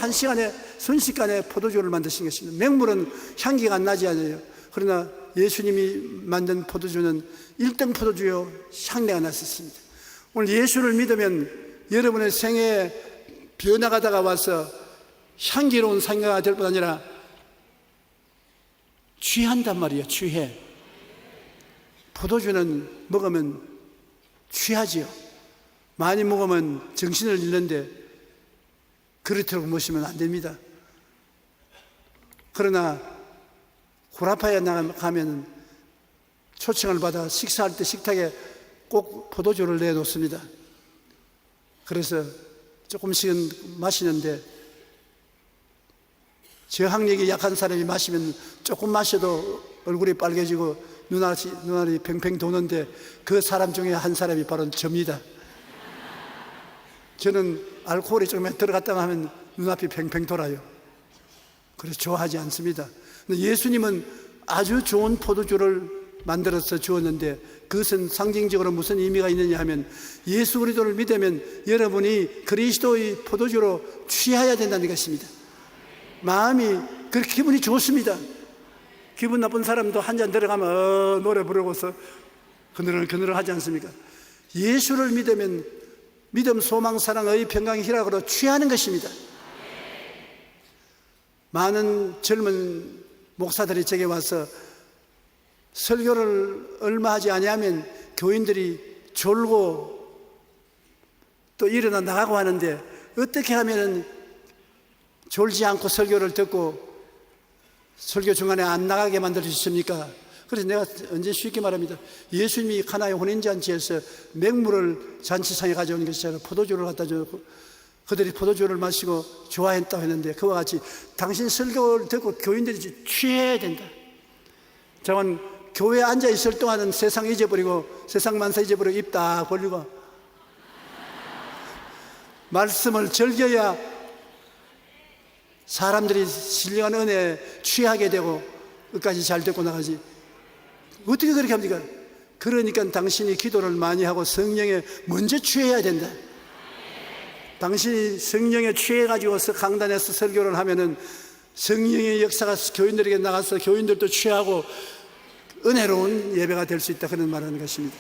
순식간에 포도주를 만드신 것입니다. 맹물은 향기가 안 나지 않아요. 그러나 예수님이 만든 포도주는 1등 포도주요 향내가 났었습니다. 오늘 예수를 믿으면 여러분의 생애에 변화가다가 와서 향기로운 상가가 될 뿐 아니라 취한단 말이에요. 취해. 포도주는 먹으면 취하지요. 많이 먹으면 정신을 잃는데 그렇도록 모시면 안 됩니다. 그러나 구라파에 가면 초청을 받아 식사할 때 식탁에 꼭 포도주를 내놓습니다. 그래서 조금씩은 마시는데 저항력이 약한 사람이 마시면 조금 마셔도 얼굴이 빨개지고 눈알이 팽팽 도는데 그 사람 중에 한 사람이 바로 접니다. 저는 알코올이 조금 들어갔다 하면 눈앞이 팽팽 돌아요. 그래서 좋아하지 않습니다. 근데 예수님은 아주 좋은 포도주를 만들어서 주었는데 그것은 상징적으로 무슨 의미가 있느냐 하면 예수 그리스도를 믿으면 여러분이 그리스도의 포도주로 취해야 된다는 것입니다. 마음이 그렇게 기분이 좋습니다. 기분 나쁜 사람도 한 잔 들어가면 노래 부르고서 그늘을 하지 않습니까? 예수를 믿으면 믿음, 소망, 사랑, 의, 평강, 희락으로 취하는 것입니다. 많은 젊은 목사들이 제게 와서 설교를 얼마 하지 아니하면 교인들이 졸고 또 일어나 나가고 하는데 어떻게 하면 졸지 않고 설교를 듣고 설교 중간에 안 나가게 만들 수 있습니까? 그래서 내가 언제 쉽게 말합니다. 예수님이 가나의 혼인잔치에서 맹물을 잔치상에 가져온 것이 아니라 포도주를 갖다 주고 그들이 포도주를 마시고 좋아했다고 했는데 그와 같이 당신 설교를 듣고 교인들이 취해야 된다. 저는 교회에 앉아 있을 동안은 세상 잊어버리고 세상 만사 잊어버리고 입 딱 벌리고 말씀을 즐겨야 사람들이 신령한 은혜에 취하게 되고 끝까지 잘 듣고 나가지. 어떻게 그렇게 합니까? 그러니까 당신이 기도를 많이 하고 성령에 먼저 취해야 된다. 당신이 성령에 취해가지고서 강단에서 설교를 하면은 성령의 역사가 교인들에게 나가서 교인들도 취하고 은혜로운 예배가 될 수 있다. 그런 말하는 것입니다.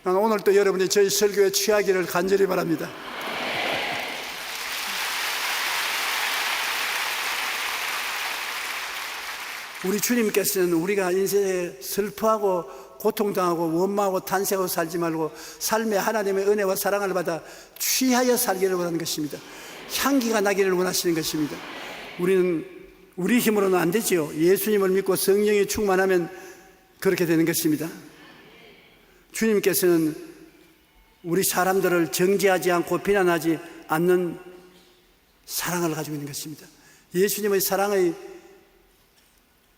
오늘 또 여러분이 저희 설교에 취하기를 간절히 바랍니다. 우리 주님께서는 우리가 인생에 슬퍼하고 고통당하고 원망하고 탄식하고 살지 말고 삶에 하나님의 은혜와 사랑을 받아 취하여 살기를 원하는 것입니다. 향기가 나기를 원하시는 것입니다. 우리는 우리 힘으로는 안 되지요. 예수님을 믿고 성령이 충만하면 그렇게 되는 것입니다. 주님께서는 우리 사람들을 정죄하지 않고 비난하지 않는 사랑을 가지고 있는 것입니다. 예수님의 사랑의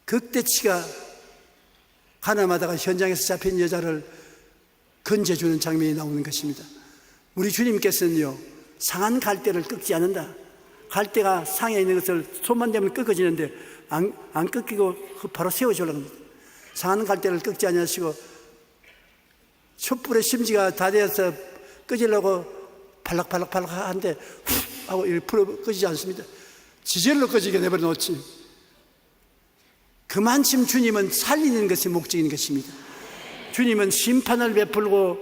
극대치가 가늠하다가 현장에서 잡힌 여자를 건져주는 장면이 나오는 것입니다. 우리 주님께서는요, 상한 갈대를 꺾지 않는다. 갈대가 상에 있는 것을 손만 대면 꺾어지는데 안 꺾이고 바로 세워주려고 합니다. 상한 갈대를 꺾지 않으시고 촛불의 심지가 다 되어서 끄지려고 팔락팔락 한데 훅 하고 이렇게 풀어 끄지지 않습니다. 지절로 끄지게 내버려 놓지. 그만큼 주님은 살리는 것이 목적인 것입니다. 주님은 심판을 베풀고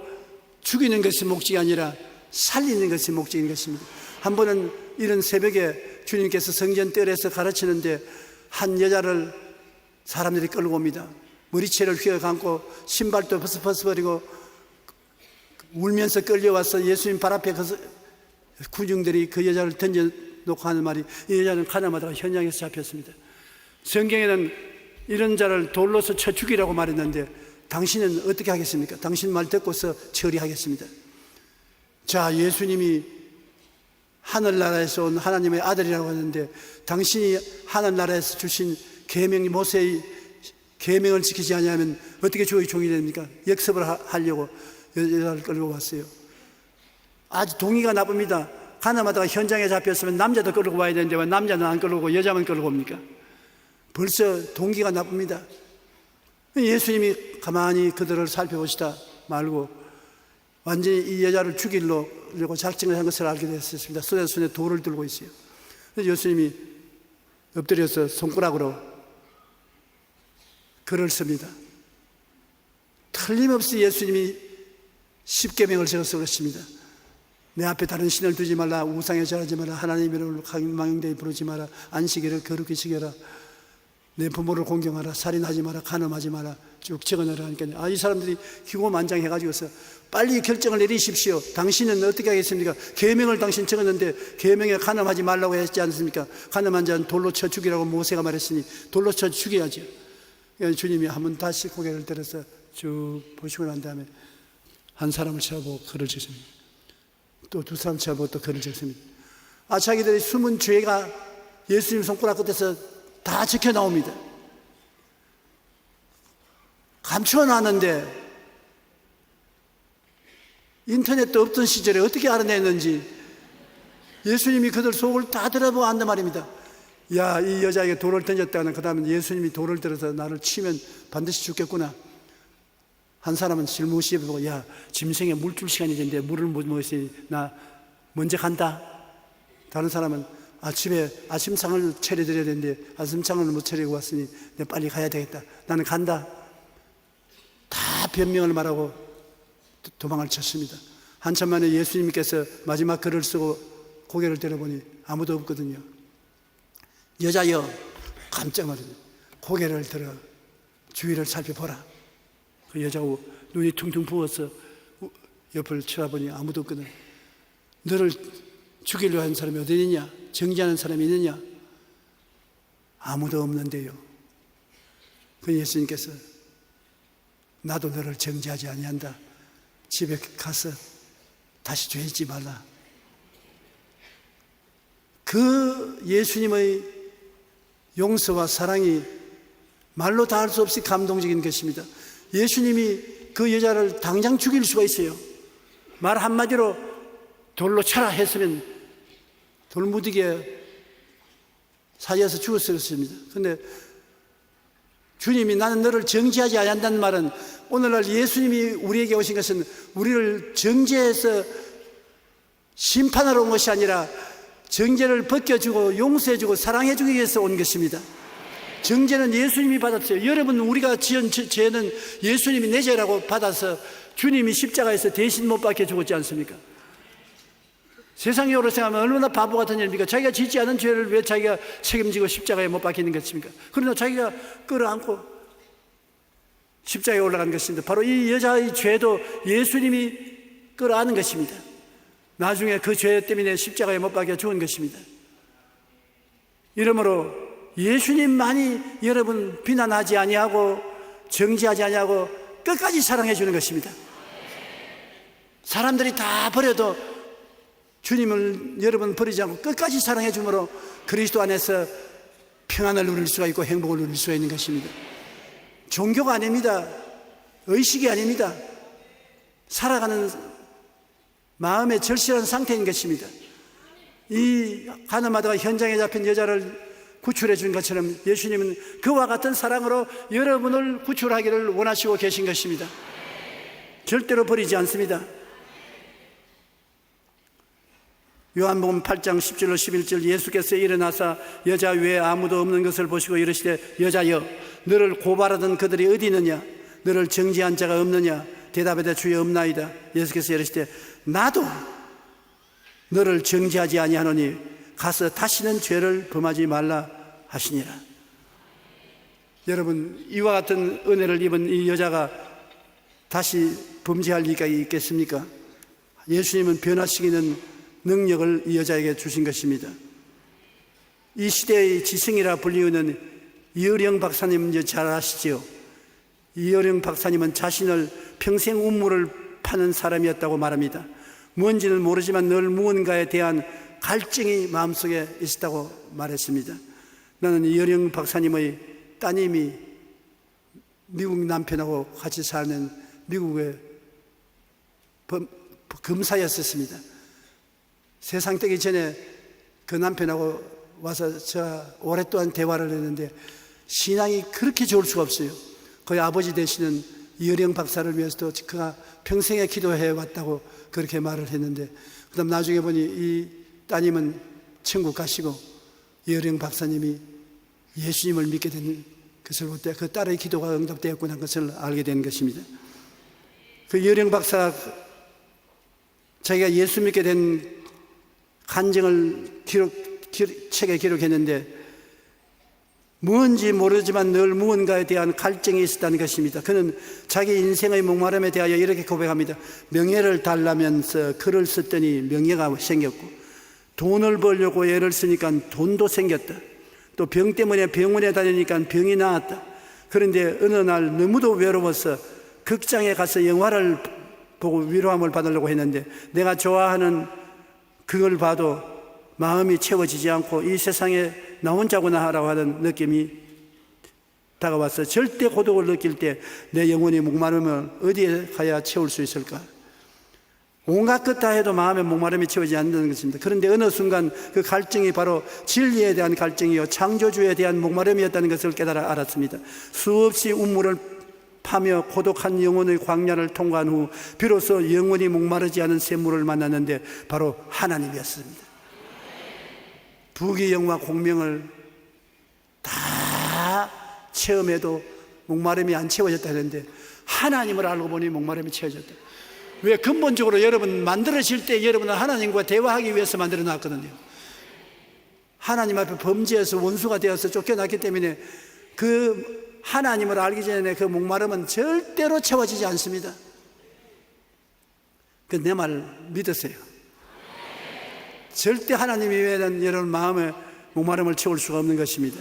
죽이는 것이 목적이 아니라 살리는 것이 목적인 것입니다. 한 번은 이런 새벽에 주님께서 성전 뜰에서 가르치는데 한 여자를 사람들이 끌고 옵니다. 머리채를 휘어감고 신발도 벗어버리고 울면서 끌려와서 예수님 발 앞에 군중들이 그 여자를 던져놓고 하는 말이, 이 여자는 가늠하다가 현장에서 잡혔습니다. 성경에는 이런 자를 돌로서 쳐 죽이라고 말했는데 당신은 어떻게 하겠습니까? 당신 말 듣고서 처리하겠습니다. 자, 예수님이 하늘나라에서 온 하나님의 아들이라고 하는데 당신이 하늘나라에서 주신 계명, 모세의 계명을 지키지 아니하면 어떻게 주의 종이 됩니까? 역습을 하려고 여자를 끌고 왔어요. 아주 동의가 나쁩니다. 가늠하다가 현장에 잡혔으면 남자도 끌고 와야 되는데 왜 남자는 안 끌고 여자만 끌고 옵니까? 벌써 동기가 나쁩니다. 예수님이 가만히 그들을 살펴보시다 말고 완전히 이 여자를 죽이려고 작정을 한 것을 알게 됐습니다. 손에 돌을 들고 있어요. 그래서 예수님이 엎드려서 손가락으로 글을 씁니다. 틀림없이 예수님이 십계명을 적어서 그렇습니다. 내 앞에 다른 신을 두지 말라, 우상에 절하지 마라, 하나님의 이름으로 망령되이 부르지 마라, 안식일을 거룩히 지켜라, 내 부모를 공경하라, 살인하지 마라, 간음하지 마라, 쭉 적어내라 하니까 이 사람들이 기고만장해가지고서 빨리 결정을 내리십시오. 당신은 어떻게 하겠습니까? 계명을 당신 적었는데 계명에 간음하지 말라고 했지 않습니까? 간음한 자는 돌로 쳐 죽이라고 모세가 말했으니 돌로 쳐 죽여야죠. 주님이 한번 다시 고개를 들어서 쭉 보시고 난 다음에 한 사람을 쳐보고 글을 적습니다. 또 두 사람 쳐보고 또 글을 적습니다. 자기들의 숨은 죄가 예수님 손가락 끝에서 다 적혀 나옵니다. 감추어 놨는데 인터넷도 없던 시절에 어떻게 알아냈는지 예수님이 그들 속을 다 들어보고 안단 말입니다. 야, 이 여자에게 돌을 던졌다는, 그 다음에 예수님이 돌을 들어서 나를 치면 반드시 죽겠구나. 한 사람은 실무시해보고, 야, 짐승에 물 줄 시간이 됐는데 물을 못 먹었으니 나 먼저 간다. 다른 사람은 아침에 아침상을 차려드려야 되는데 아침상을 못 차리고 왔으니 내가 빨리 가야 되겠다. 나는 간다. 다 변명을 말하고 도망을 쳤습니다. 한참 만에 예수님께서 마지막 글을 쓰고 고개를 들어보니 아무도 없거든요. 여자여, 깜짝 놀랐어요. 고개를 들어 주위를 살펴보라. 그 여자가 눈이 퉁퉁 부어서 옆을 쳐다보니 아무도 없거든. 너를 죽이려 하는 사람이 어디 있느냐? 정죄하는 사람이 있느냐? 아무도 없는데요. 그 예수님께서 나도 너를 정죄하지 아니한다. 집에 가서 다시 죄 짓지 말라. 그 예수님의 용서와 사랑이 말로 다 할 수 없이 감동적인 것입니다. 예수님이 그 여자를 당장 죽일 수가 있어요. 말 한마디로 돌로 쳐라 했으면 돌무지개 사이에서 죽었을 것입니다. 그런데 주님이 나는 너를 정죄하지 아니한다는 말은 오늘날 예수님이 우리에게 오신 것은 우리를 정죄해서 심판하러 온 것이 아니라 정죄를 벗겨주고 용서해주고 사랑해주기 위해서 온 것입니다. 정죄는 예수님이 받았어요. 여러분, 우리가 지은 죄는 예수님이 내 죄라고 받아서 주님이 십자가에서 대신 못 박혀 죽었지 않습니까? 세상적으로 생각하면 얼마나 바보 같은 일입니까? 자기가 짓지 않은 죄를 왜 자기가 책임지고 십자가에 못 박히는 것입니까? 그러나 자기가 끌어안고 십자가에 올라간 것입니다. 바로 이 여자의 죄도 예수님이 끌어안은 것입니다. 나중에 그 죄 때문에 십자가에 못 박혀 죽은 것입니다. 이러므로 예수님만이 여러분 비난하지 아니하고 정지하지 아니하고 끝까지 사랑해 주는 것입니다. 사람들이 다 버려도 주님을 여러분 버리지 않고 끝까지 사랑해 주므로 그리스도 안에서 평안을 누릴 수가 있고 행복을 누릴 수가 있는 것입니다. 종교가 아닙니다. 의식이 아닙니다. 살아가는 마음의 절실한 상태인 것입니다. 이 가늠하다가 현장에 잡힌 여자를 구출해 준 것처럼 예수님은 그와 같은 사랑으로 여러분을 구출하기를 원하시고 계신 것입니다. 절대로 버리지 않습니다. 요한복음 8장 10절로 11절 예수께서 일어나사 여자 외에 아무도 없는 것을 보시고 이르시되 여자여 너를 고발하던 그들이 어디 있느냐 너를 정죄한 자가 없느냐 대답하되 주여 없나이다. 예수께서 이르시되 나도 너를 정죄하지 아니하노니 가서 다시는 죄를 범하지 말라 하시니라. 여러분 이와 같은 은혜를 입은 이 여자가 다시 범죄할 리가 있겠습니까? 예수님은 변화시키는 능력을 이 여자에게 주신 것입니다. 이 시대의 지성이라 불리우는 이어령 박사님 이제 잘 아시죠? 이어령 박사님은 자신을 평생 운물을 파는 사람이었다고 말합니다. 뭔지는 모르지만 늘 무언가에 대한 갈증이 마음속에 있었다고 말했습니다. 나는 이어령 박사님의 따님이 미국 남편하고 같이 사는 미국의 검사였었습니다. 세상 뜨기 전에 그 남편하고 와서 제가 오랫동안 대화를 했는데 신앙이 그렇게 좋을 수가 없어요. 거의 아버지 되시는 이어령 박사를 위해서도 그가 평생에 기도해 왔다고 그렇게 말을 했는데 그 다음 나중에 보니 이 따님은 천국 가시고 이어령 박사님이 예수님을 믿게 된 것을 볼 때 그 딸의 기도가 응답되었구나 하는 것을 알게 된 것입니다. 그 이어령 박사가 자기가 예수 믿게 된 간증을 책에 기록했는데 뭔지 모르지만 늘 무언가에 대한 갈증이 있었다는 것입니다. 그는 자기 인생의 목마름에 대하여 이렇게 고백합니다. 명예를 달라면서 글을 썼더니 명예가 생겼고 돈을 벌려고 애를 쓰니까 돈도 생겼다. 또 병 때문에 병원에 다니니까 병이 나았다. 그런데 어느 날 너무도 외로워서 극장에 가서 영화를 보고 위로함을 받으려고 했는데 내가 좋아하는 그걸 봐도 마음이 채워지지 않고 이 세상에 나 혼자구나 하라고 하는 느낌이 다가와서 절대 고독을 느낄 때 내 영혼이 목마름을 어디에 가야 채울 수 있을까? 온갖 것 다 해도 마음의 목마름이 채워지지 않는 것입니다. 그런데 어느 순간 그 갈증이 바로 진리에 대한 갈증이요 창조주에 대한 목마름이었다는 것을 깨달아 알았습니다. 수없이 운물을 파며 고독한 영혼의 광야를 통과한 후 비로소 영원히 목마르지 않은 샘물을 만났는데 바로 하나님이었습니다. 부귀영화 공명을 다 체험해도 목마름이 안 채워졌다는데 하나님을 알고 보니 목마름이 채워졌다. 왜? 근본적으로 여러분 만들어질 때 여러분은 하나님과 대화하기 위해서 만들어 놨거든요. 하나님 앞에 범죄해서 원수가 되어서 쫓겨났기 때문에 그 하나님을 알기 전에 그 목마름은 절대로 채워지지 않습니다. 그 내 말 믿으세요. 절대 하나님 이외에는 여러분 마음의 목마름을 채울 수가 없는 것입니다.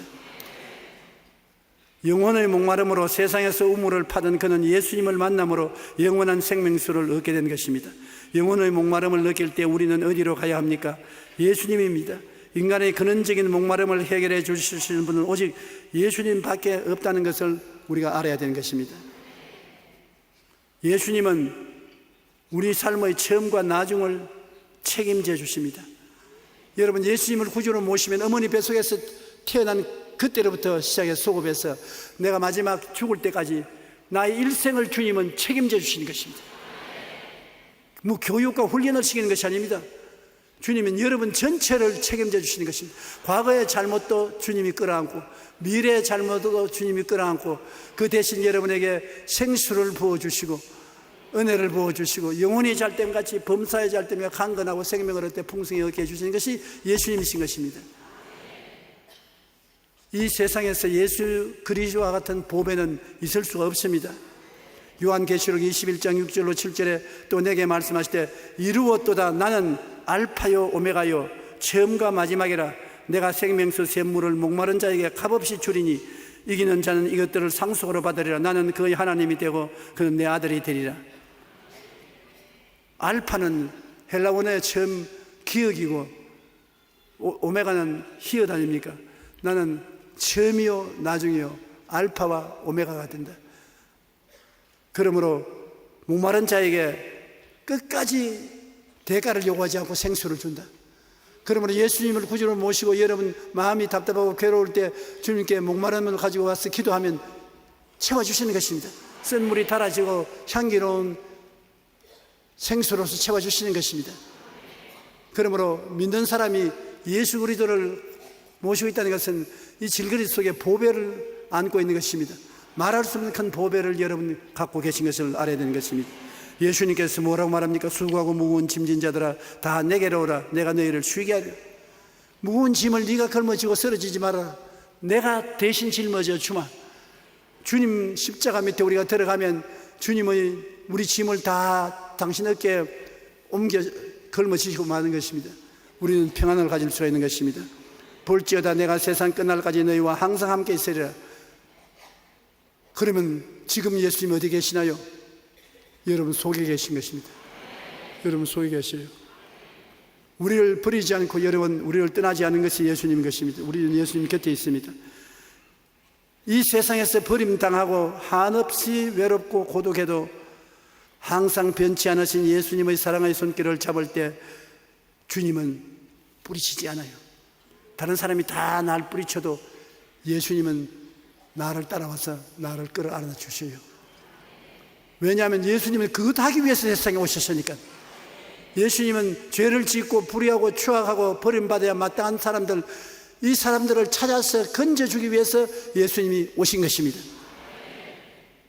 영혼의 목마름으로 세상에서 우물을 파던 그는 예수님을 만남으로 영원한 생명수를 얻게 된 것입니다. 영혼의 목마름을 느낄 때 우리는 어디로 가야 합니까? 예수님입니다. 인간의 근원적인 목마름을 해결해 주실 수 있는 분은 오직 예수님밖에 없다는 것을 우리가 알아야 되는 것입니다. 예수님은 우리 삶의 처음과 나중을 책임져 주십니다. 여러분 예수님을 구주로 모시면 어머니 뱃속에서 태어난 그때로부터 시작해서 소급해서 내가 마지막 죽을 때까지 나의 일생을 주님은 책임져 주시는 것입니다. 뭐 교육과 훈련을 시키는 것이 아닙니다. 주님은 여러분 전체를 책임져 주시는 것입니다. 과거의 잘못도 주님이 끌어안고 미래의 잘못도 주님이 끌어안고 그 대신 여러분에게 생수를 부어주시고 은혜를 부어주시고 영혼이 잘됨같이 범사에 잘되며 강건하고 생명을 얻되 풍성히 얻게 해주시는 것이 예수님이신 것입니다. 이 세상에서 예수 그리스도와 같은 보배는 있을 수가 없습니다. 요한계시록 21장 6절로 7절에 또 내게 말씀하시되 이루었도다. 나는 알파요 오메가요 처음과 마지막이라. 내가 생명수 샘물을 목마른 자에게 값없이 주리니 이기는 자는 이것들을 상속으로 받으리라. 나는 그의 하나님이 되고 그는 내 아들이 되리라. 알파는 헬라원의 처음 기억이고 오메가는 히읗 아닙니까? 나는 처음이요 나중이요 알파와 오메가가 된다. 그러므로 목마른 자에게 끝까지 대가를 요구하지 않고 생수를 준다. 그러므로 예수님을 구주로 모시고 여러분 마음이 답답하고 괴로울 때 주님께 목마름을 가지고 와서 기도하면 채워주시는 것입니다. 쓴 물이 달아지고 향기로운 생수로서 채워주시는 것입니다. 그러므로 믿는 사람이 예수 그리스도를 모시고 있다는 것은 이 질그릇 속에 보배를 안고 있는 것입니다. 말할 수 없는 큰 보배를 여러분 갖고 계신 것을 알아야 되는 것입니다. 예수님께서 뭐라고 말합니까? 수고하고 무거운 짐진 자들아 다 내게로 오라. 내가 너희를 쉬게 하리라. 무거운 짐을 네가 걸머지고 쓰러지지 마라. 내가 대신 짊어져 주마. 주님 십자가 밑에 우리가 들어가면 주님의 우리 짐을 다 당신 어깨에 옮겨 걸머지시고 마는 것입니다. 우리는 평안을 가질 수가 있는 것입니다. 볼지어다 내가 세상 끝날까지 너희와 항상 함께 있으리라. 그러면 지금 예수님 어디 계시나요? 여러분 속에 계신 것입니다. 여러분 속에 계셔요. 우리를 버리지 않고 여러분 우리를 떠나지 않은 것이 예수님 것입니다. 우리는 예수님 곁에 있습니다. 이 세상에서 버림당하고 한없이 외롭고 고독해도 항상 변치 않으신 예수님의 사랑의 손길을 잡을 때 주님은 뿌리치지 않아요. 다른 사람이 다 날 뿌리쳐도 예수님은 나를 따라와서 나를 끌어안아 주셔요. 왜냐하면 예수님은 그것 하기 위해서 세상에 오셨으니까. 예수님은 죄를 짓고 불의하고 추악하고 버림받아야 마땅한 사람들, 이 사람들을 찾아서 건져주기 위해서 예수님이 오신 것입니다.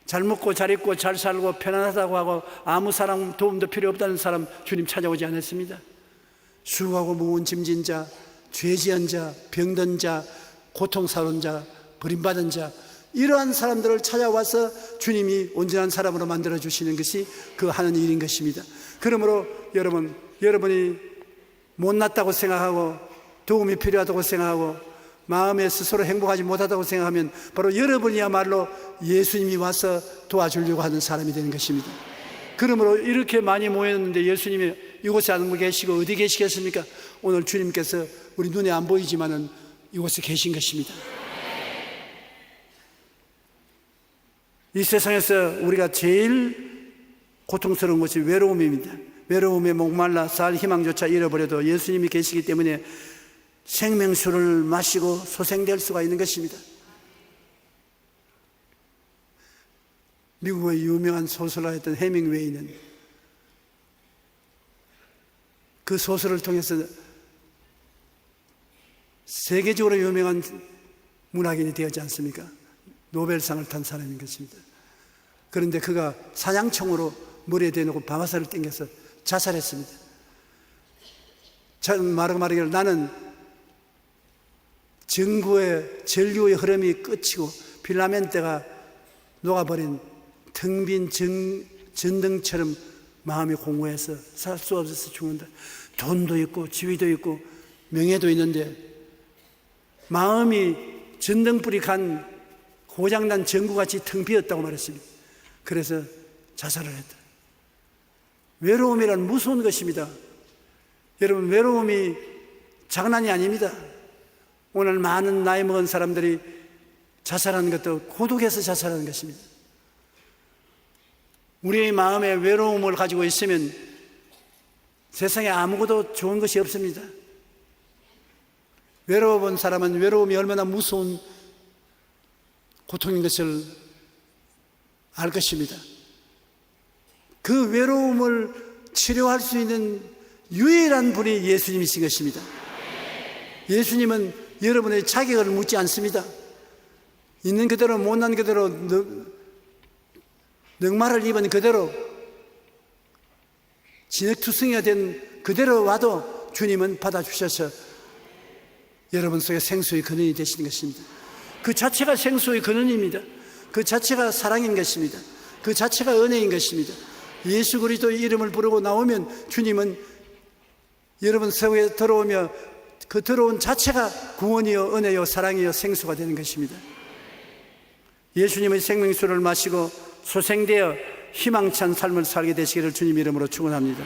잘 먹고 잘 입고 잘 살고 편안하다고 하고 아무 사람 도움도 필요 없다는 사람 주님 찾아오지 않았습니다. 수고하고 무거운 짐진 자, 죄 지은 자, 병든 자, 고통스러운 자, 버림받은 자, 이러한 사람들을 찾아와서 주님이 온전한 사람으로 만들어주시는 것이 그 하는 일인 것입니다. 그러므로 여러분이 못났다고 생각하고 도움이 필요하다고 생각하고 마음에 스스로 행복하지 못하다고 생각하면 바로 여러분이야말로 예수님이 와서 도와주려고 하는 사람이 되는 것입니다. 그러므로 이렇게 많이 모였는데 예수님이 이곳에 안 계시고 어디 계시겠습니까? 오늘 주님께서 우리 눈에 안 보이지만은 이곳에 계신 것입니다. 이 세상에서 우리가 제일 고통스러운 것이 외로움입니다. 외로움에 목말라 살 희망조차 잃어버려도 예수님이 계시기 때문에 생명수를 마시고 소생될 수가 있는 것입니다. 미국의 유명한 소설가였던 해밍웨이는 그 소설을 통해서 세계적으로 유명한 문학인이 되었지 않습니까? 노벨상을 탄 사람인 것입니다. 그런데 그가 사냥총으로 머리에 대놓고 방아쇠를 당겨서 자살했습니다. 말하기를 나는 전류의 흐름이 끝이고 필라멘트가 녹아버린 텅 빈 전등처럼 마음이 공허해서 살 수 없어서 죽는다. 돈도 있고 지위도 있고 명예도 있는데 마음이 전등불이 간 고장난 전구같이 텅 비었다고 말했습니다. 그래서 자살을 했다. 외로움이란 무서운 것입니다. 여러분, 외로움이 장난이 아닙니다. 오늘 많은 나이 먹은 사람들이 자살하는 것도 고독해서 자살하는 것입니다. 우리의 마음에 외로움을 가지고 있으면 세상에 아무것도 좋은 것이 없습니다. 외로워 본 사람은 외로움이 얼마나 무서운 고통인 것을 알 것입니다. 그 외로움을 치료할 수 있는 유일한 분이 예수님이신 것입니다. 예수님은 여러분의 자격을 묻지 않습니다. 있는 그대로 못난 그대로 넉마를 입은 그대로 진흙투성이가 된 그대로 와도 주님은 받아주셔서 여러분 속에 생수의 근원이 되시는 것입니다. 그 자체가 생수의 근원입니다. 그 자체가 사랑인 것입니다. 그 자체가 은혜인 것입니다. 예수 그리스도의 이름을 부르고 나오면 주님은 여러분 속에 들어오며 그 들어온 자체가 구원이요 은혜요 사랑이요 생수가 되는 것입니다. 예수님의 생명수를 마시고 소생되어 희망찬 삶을 살게 되시기를 주님 이름으로 축원합니다.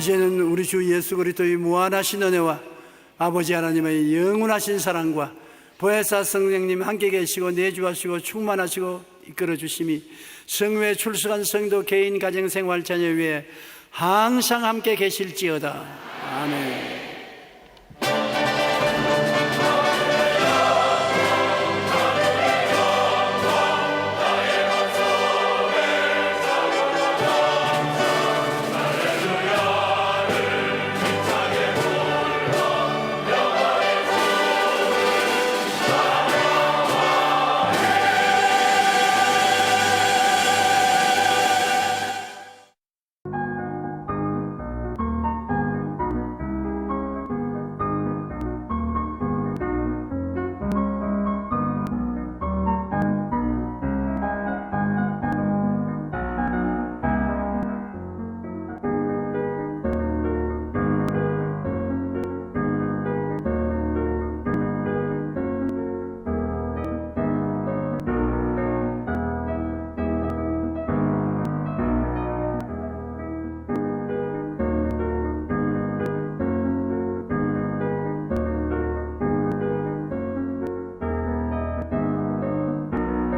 이제는 우리 주 예수 그리스도의 무한하신 은혜와 아버지 하나님의 영원하신 사랑과 보혜사 성령님 함께 계시고 내주하시고 충만하시고 이끌어 주심이 성회에 출석한 성도 개인 가정생활 자녀 위에 항상 함께 계실지어다. 아멘.